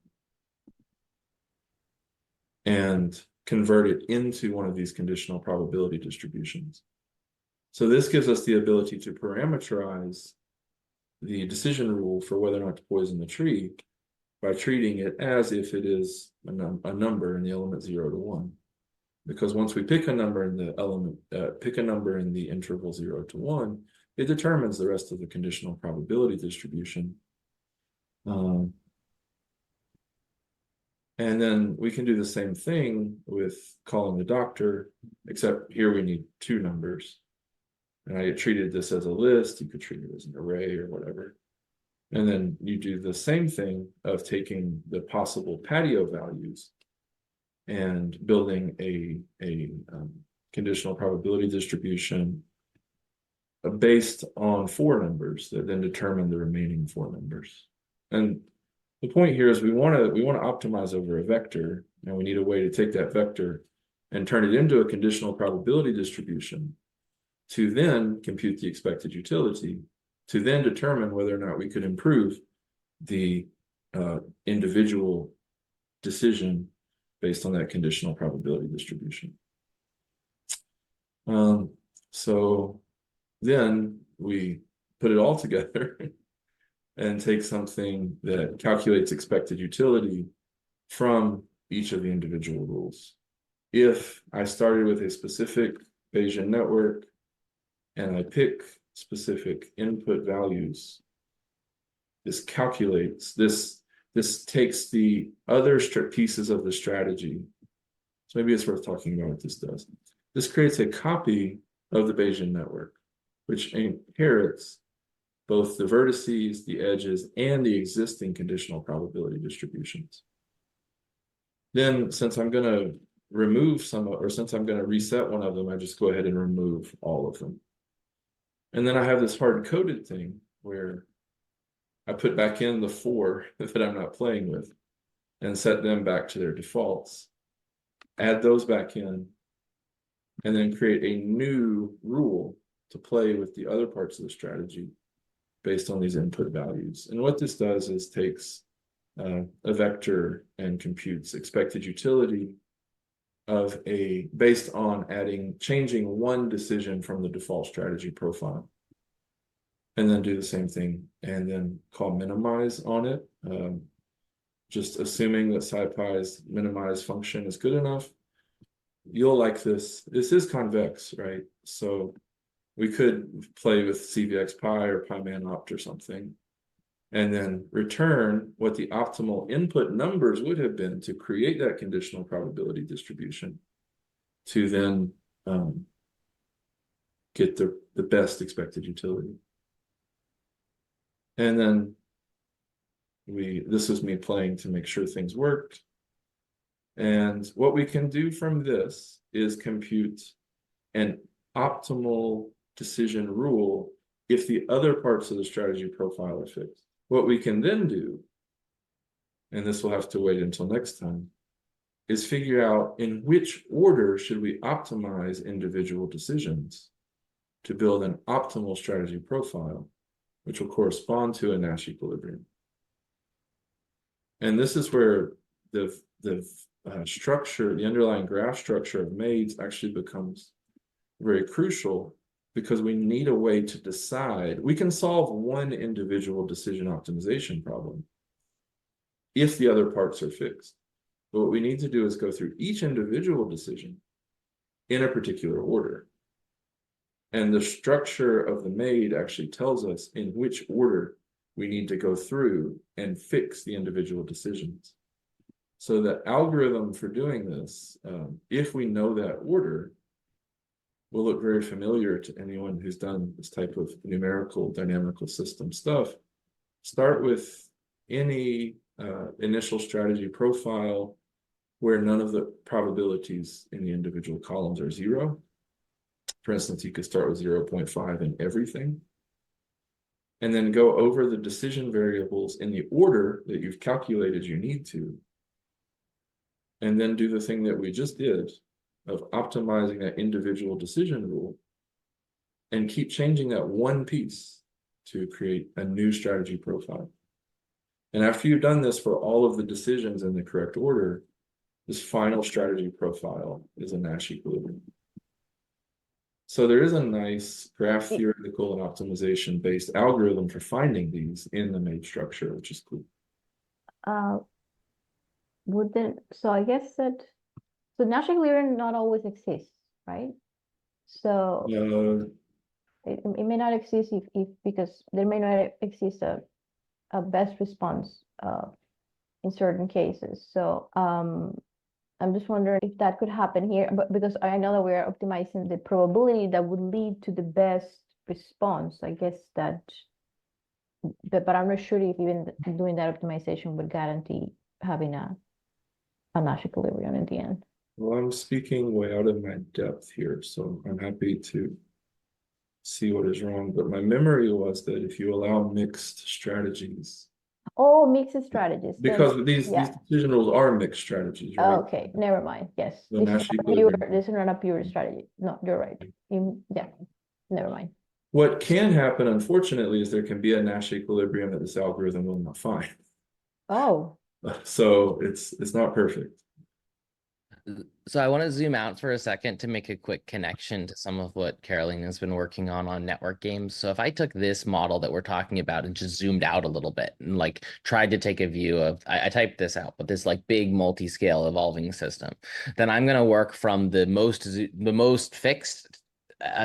and convert it into one of these conditional probability distributions. So this gives us the ability to parameterize the decision rule for whether or not to poison the tree by treating it as if it is a number in the element 0 to 1. Because once we pick a number in the element, pick a number in the interval 0 to 1, it determines the rest of the conditional probability distribution. And then we can do the same thing with calling the doctor, except here we need 2 numbers. And I treated this as a list. You could treat it as an array or whatever. And then you do the same thing of taking the possible patio values and building a conditional probability distribution based on 4 numbers that then determine the remaining 4 numbers. And the point here is we want to optimize over a vector, and we need a way to take that vector and turn it into a conditional probability distribution to then compute the expected utility, to then determine whether or not we could improve the individual decision based on that conditional probability distribution. So then we put it all together and take something that calculates expected utility from each of the individual rules. If I started with a specific Bayesian network and I pick specific input values, this calculates, this takes the other pieces of the strategy. So maybe it's worth talking about what this does. This creates a copy of the Bayesian network, which inherits both the vertices, the edges, and the existing conditional probability distributions. Then, since I'm going to remove some, or since I'm going to reset one of them, I just go ahead and remove all of them. And then I have this hard-coded thing where I put back in the 4 that I'm not playing with and set them back to their defaults, add those back in, and then create a new rule to play with the other parts of the strategy based on these input values. And what this does is takes a vector and computes expected utility of based on changing one decision from the default strategy profile. And then do the same thing and then call minimize on it. Just assuming that SciPy's minimize function is good enough. You'll like this. This is convex, right? So we could play with CVXPy or PyManopt or something, and then return what the optimal input numbers would have been to create that conditional probability distribution to then get the best expected utility. And then this was me playing to make sure things worked. And what we can do from this is compute an optimal decision rule if the other parts of the strategy profile are fixed. What we can then do, and this will have to wait until next time, is figure out in which order should we optimize individual decisions to build an optimal strategy profile, which will correspond to a Nash equilibrium. And this is where the structure, the underlying graph structure of MAIDs actually becomes very crucial, because we need a way to decide. We can solve one individual decision optimization problem if the other parts are fixed. But what we need to do is go through each individual decision in a particular order. And the structure of the MAID actually tells us in which order we need to go through and fix the individual decisions. So the algorithm for doing this, if we know that order, will look very familiar to anyone who's done this type of numerical dynamical system stuff. Start with any initial strategy profile where none of the probabilities in the individual columns are 0. For instance, you could start with 0.5 in everything, and then go over the decision variables in the order that you've calculated you need to, and then do the thing that we just did of optimizing that individual decision rule, and keep changing that one piece to create a new strategy profile. And after you've done this for all of the decisions in the correct order, this final strategy profile is a Nash equilibrium. So there is a nice graph theoretical and optimization based algorithm for finding these in the MAID structure, which is cool. So I guess that, so Nash equilibrium not always exists, right? So it may not exist if because there may not exist a best response in certain cases. So I'm just wondering if that could happen here, but because I know that we are optimizing the probability that would lead to the best response, I guess that, but I'm not sure if even doing that optimization would guarantee having a Nash equilibrium in the end. Well, I'm speaking way out of my depth here, so I'm happy to see what is wrong. But my memory was that if you allow mixed strategies. Oh, mixed strategies. Because these decision rules are mixed strategies, right? Okay, never mind. Yes. The This Nash is not equilibrium. this is not a pure strategy. No, you're right. Yeah. Never mind. What can happen, unfortunately, is there can be a Nash equilibrium that this algorithm will not find. Oh, So it's not perfect. So I want to zoom out for a second to make a quick connection to some of what Caroline has been working on network games. So if I took this model that we're talking about and just zoomed out a little bit and like tried to take a view of, I typed this out, but this like big multi-scale evolving system, then I'm going to work from the most fixed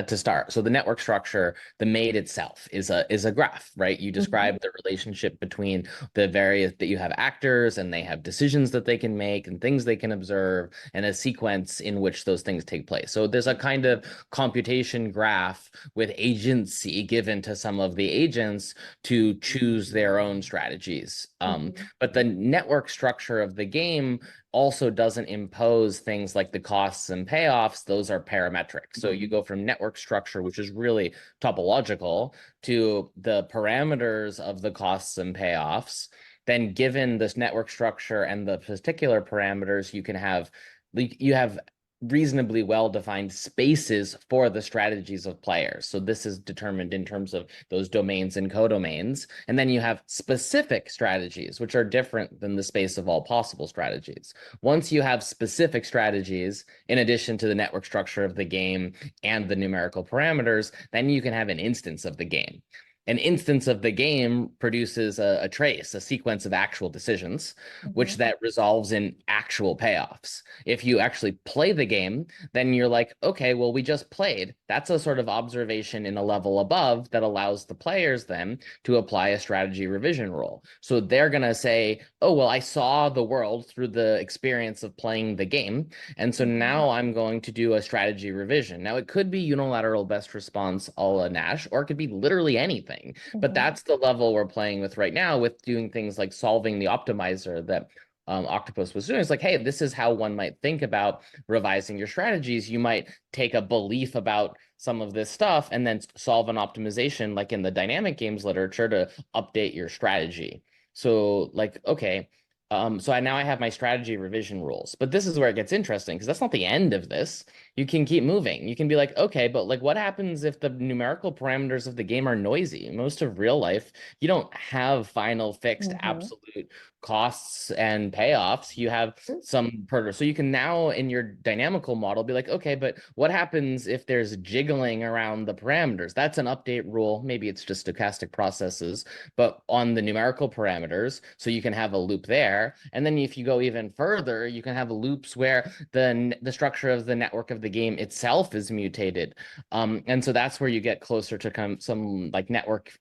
to start. So the network structure, the MAID itself is a graph, right? You describe the relationship between the various that you have actors and they have decisions that they can make and things they can observe and a sequence in which those things take place. So there's a kind of computation graph with agency given to some of the agents to choose their own strategies. But the network structure of the game also doesn't impose things like the costs and payoffs. Those are parametric. So you go from network structure, which is really topological, to the parameters of the costs and payoffs. Then given this network structure and the particular parameters, you have reasonably well-defined spaces for the strategies of players. So this is determined in terms of those domains and codomains. And then you have specific strategies, which are different than the space of all possible strategies. Once you have specific strategies, in addition to the network structure of the game and the numerical parameters, then you can have an instance of the game. An instance of the game produces a trace, a sequence of actual decisions, which that resolves in actual payoffs. If you actually play the game, then you're like, okay, well, we just played. That's a sort of observation in a level above that allows the players then to apply a strategy revision rule. So they're going to say, oh, well, I saw the world through the experience of playing the game. And so now I'm going to do a strategy revision. Now, it could be unilateral best response a la Nash, or it could be literally anything. But that's the level we're playing with right now with doing things like solving the optimizer that Octopus was doing. It's like, hey, this is how one might think about revising your strategies. You might take a belief about some of this stuff and then solve an optimization like in the dynamic games literature to update your strategy. So like, okay, so now I have my strategy revision rules, but this is where it gets interesting because that's not the end of this. You can keep moving. You can be like, okay, but like what happens if the numerical parameters of the game are noisy? Most of real life, you don't have final fixed absolute costs and payoffs. You have some so you can now in your dynamical model be like, okay, but what happens if there's jiggling around the parameters? That's an update rule. Maybe it's just stochastic processes, but on the numerical parameters, so you can have a loop there. And then if you go even further, you can have loops where the structure of the network of the game itself is mutated. And so that's where you get closer to some like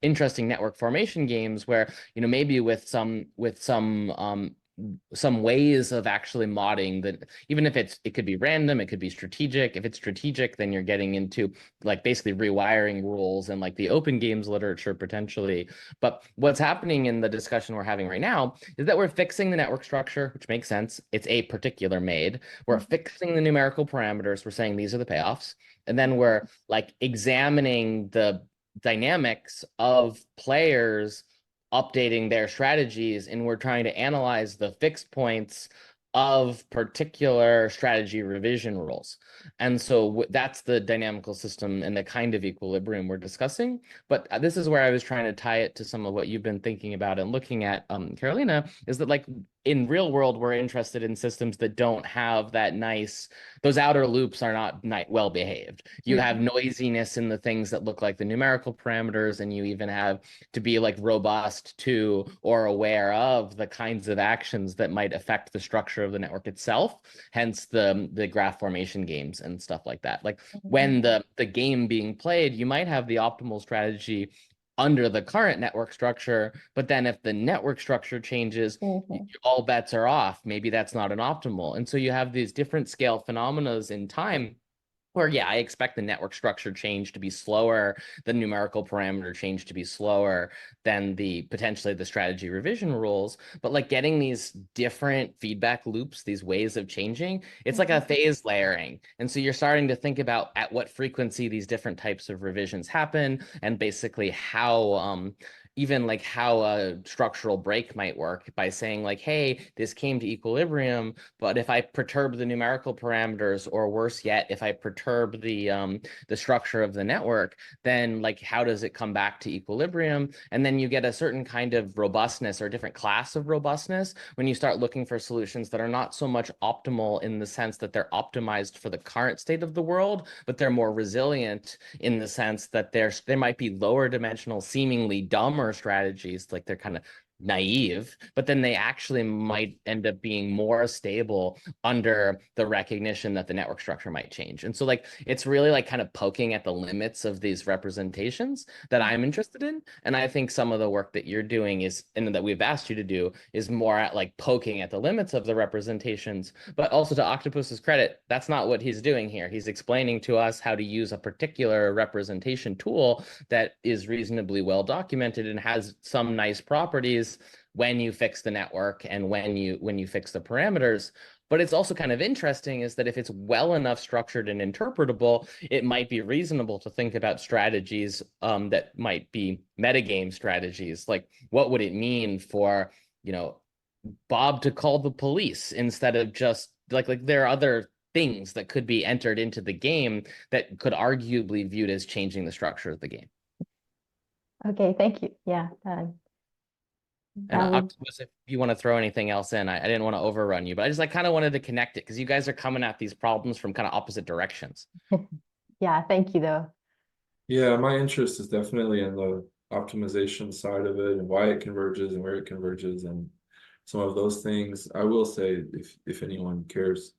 interesting network formation games where, you know, maybe with some ways of actually modding that, even if it could be random, it could be strategic. If it's strategic, then you're getting into like basically rewiring rules and like the open games literature potentially. But what's happening in the discussion we're having right now is that we're fixing the network structure, which makes sense. It's a particular MAID. We're fixing the numerical parameters. We're saying these are the payoffs. And then we're like examining the dynamics of players updating their strategies, and we're trying to analyze the fixed points of particular strategy revision rules. And so that's the dynamical system and the kind of equilibrium we're discussing. But this is where I was trying to tie it to some of what you've been thinking about and looking at, Carolina, is that like in real world, we're interested in systems that don't have that those outer loops are not well behaved. You have noisiness in the things that look like the numerical parameters, and you even have to be like robust to or aware of the kinds of actions that might affect the structure of the network itself, hence the graph formation games and stuff like that. Like when the game being played, you might have the optimal strategy under the current network structure, but then if the network structure changes, all bets are off. Maybe that's not an optimal. And so you have these different scale phenomena in time where, yeah, I expect the network structure change to be slower, the numerical parameter change to be slower than potentially the strategy revision rules. But like getting these different feedback loops, these ways of changing, it's like a phase layering. And so you're starting to think about at what frequency these different types of revisions happen and basically how even like how a structural break might work by saying like, hey, this came to equilibrium, but if I perturb the numerical parameters, or worse yet, if I perturb the structure of the network, then like how does it come back to equilibrium? And then you get a certain kind of robustness or a different class of robustness when you start looking for solutions that are not so much optimal in the sense that they're optimized for the current state of the world, but they're more resilient in the sense that there might be lower dimensional, seemingly dumber strategies, like they're kind of naive, but then they actually might end up being more stable under the recognition that the network structure might change. And so like it's really like kind of poking at the limits of these representations that I'm interested in. And I think some of the work that you're doing is, and that we've asked you to do, is more at like poking at the limits of the representations. But also, to Octopus's credit, that's not what he's doing here. He's explaining to us how to use a particular representation tool that is reasonably well documented and has some nice properties when you fix the network and when you fix the parameters. But it's also kind of interesting is that if it's well enough structured and interpretable, it might be reasonable to think about strategies that might be metagame strategies. Like, what would it mean for, you know, Bob to call the police instead of just like there are other things that could be entered into the game that could arguably be viewed as changing the structure of the game. Okay, thank you. Yeah. And That would- Octopus, if you want to throw anything else in, I didn't want to overrun you, but I just like kind of wanted to connect it because you guys are coming at these problems from kind of opposite directions. yeah, thank you though. Yeah, my interest is definitely in the optimization side of it and why it converges and where it converges and some of those things. I will say, if anyone cares,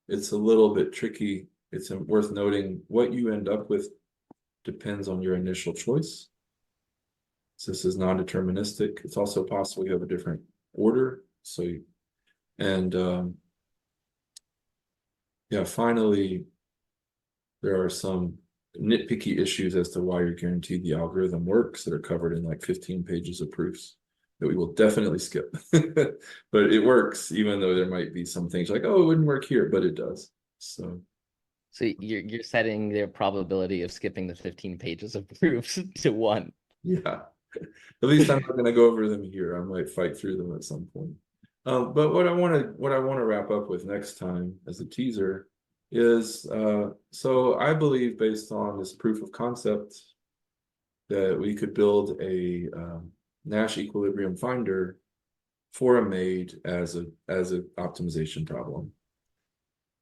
it's a little bit tricky. It's worth noting what you end up with depends on your initial choice. So this is non-deterministic. It's also possible you have a different order. So, yeah, finally, there are some nitpicky issues as to why you're guaranteed the algorithm works that are covered in like 15 pages of proofs that we will definitely skip. But it works, even though there might be some things like, oh, it wouldn't work here, but it does. So you're setting the probability of skipping the 15 pages of proofs to 1. yeah. At least I'm not going to go over them here. I might fight through them at some point. But what I want to wrap up with next time as a teaser is so I believe, based on this proof of concept, that we could build a Nash Equilibrium finder for a MAID as a optimization problem.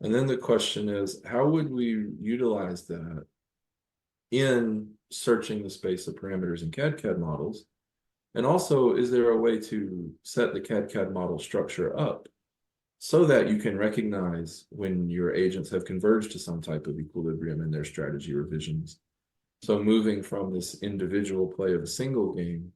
And then the question is, how would we utilize that in searching the space of parameters in cadCAD models? And also, is there a way to set the cadCAD model structure up so that you can recognize when your agents have converged to some type of equilibrium in their strategy revisions? So moving from this individual play of a single game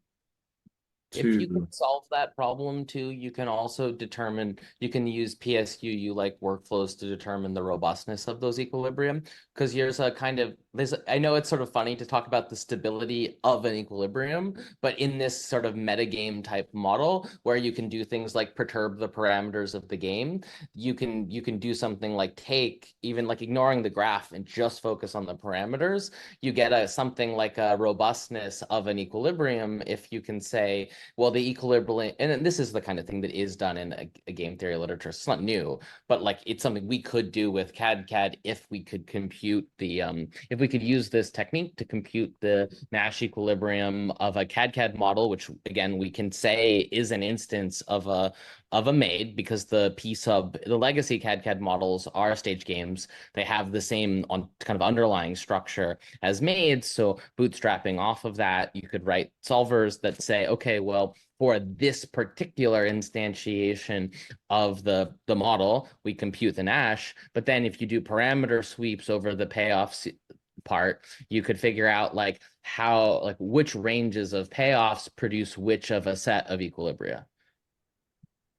If you can solve that problem too, you can also determine, you can use PSUU like workflows to determine the robustness of those equilibrium. Because there's a kind of, I know it's sort of funny to talk about the stability of an equilibrium, but in this sort of metagame type model where you can do things like perturb the parameters of the game, you can do something like take, even like ignoring the graph and just focus on the parameters, you get something like a robustness of an equilibrium if you can say, well, the equilibrium, and this is the kind of thing that is done in a game theory literature. It's not new, but like it's something we could do with cadCAD if we could compute the, if we could use this technique to compute the Nash equilibrium of a cadCAD model, which again, we can say is an instance of a MAID, because the legacy cadCAD models are stage games. They have the same kind of underlying structure as MAIDs. So bootstrapping off of that, you could write solvers that say, okay, well, for this particular instantiation of the model, we compute the Nash. But then if you do parameter sweeps over the payoffs part, you could figure out like how, like which ranges of payoffs produce which of a set of equilibria.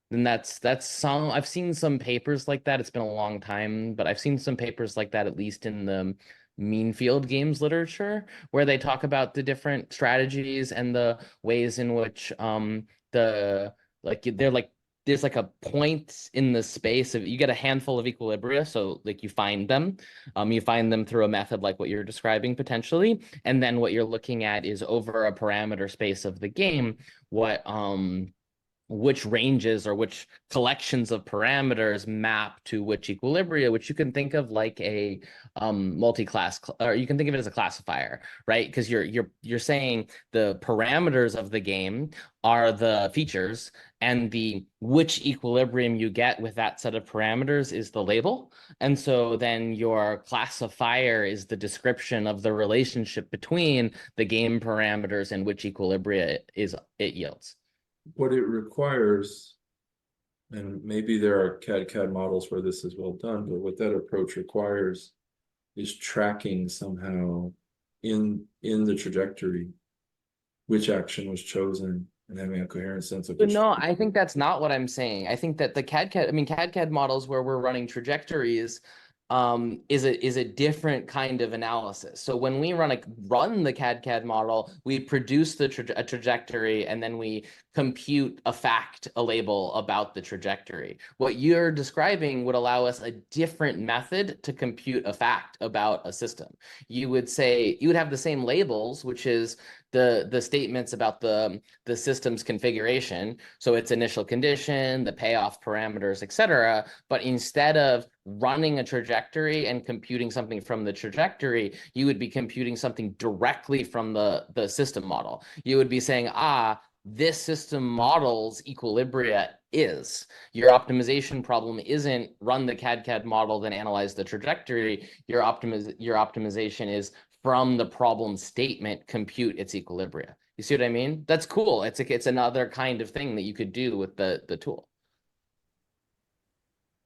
And that's some, I've seen some papers like that. It's been a long time, but I've seen some papers like that, at least in the mean field games literature, where they talk about the different strategies and the ways in which they're like there's like a point in the space of, you get a handful of equilibria, so like you find them through a method like what you're describing potentially, and then what you're looking at is over a parameter space of the game, what which ranges or which collections of parameters map to which equilibria, which you can think of like a multi-class, or you can think of it as a classifier, right? Because you're saying the parameters of the game are the features, and the which equilibrium you get with that set of parameters is the label. And so then your classifier is the description of the relationship between the game parameters and which equilibria it yields. What it requires, and maybe there are cadCAD models where this is well done, but what that approach requires is tracking somehow in the trajectory which action was chosen, and having a coherent sense of But no, I think that's not what I'm saying. I think that the cadCAD models where we're running trajectories is a different kind of analysis. So when we run the cadCAD model, we produce a trajectory, and then we compute a fact, a label about the trajectory. What you're describing would allow us a different method to compute a fact about a system. You would have the same labels, which is the statements about the system's configuration. So its initial condition, the payoff parameters, etc. But instead of running a trajectory and computing something from the trajectory, you would be computing something directly from the system model. You would be saying, this system model's equilibria is. Your optimization problem isn't run the cadCAD model, then analyze the trajectory. Your optimization is from the problem statement, compute its equilibria. You see what I mean? That's cool. It's another kind of thing that you could do with the tool.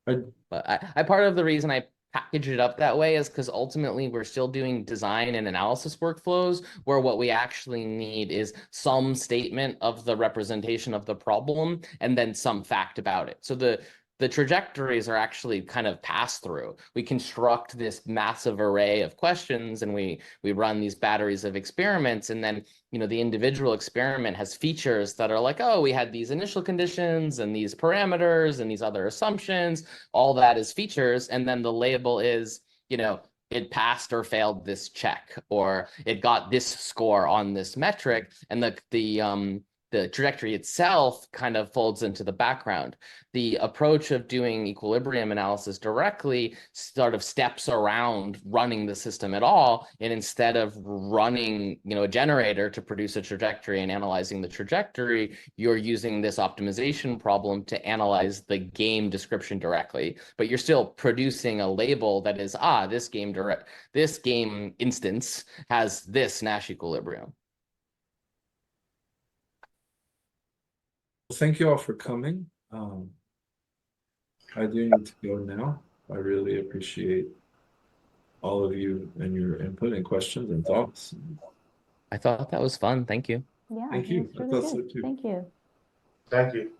But part of the reason I package it up that way is because ultimately we're still doing design and analysis workflows where what we actually need is some statement of the representation of the problem and then some fact about it. So the trajectories are actually kind of pass through. We construct this massive array of questions, and we run these batteries of experiments, and then the individual experiment has features that are like, oh, we had these initial conditions and these parameters and these other assumptions. All that is features, and then the label is, it passed or failed this check, or it got this score on this metric, and the trajectory itself kind of folds into the background. The approach of doing equilibrium analysis directly sort of steps around running the system at all, and instead of running a generator to produce a trajectory and analyzing the trajectory, you're using this optimization problem to analyze the game description directly, but you're still producing a label that is, this game instance has this Nash equilibrium. Thank you all for coming. I do need to go now. I really appreciate all of you and your input and questions and thoughts. I thought that was fun. Thank you. Yeah, Thank you. that's really I thought so good. too. Thank you. Thank you.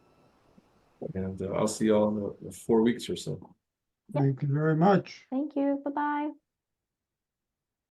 And I'll see y'all in 4 weeks or so. Thank you very much. Thank you. Bye-bye.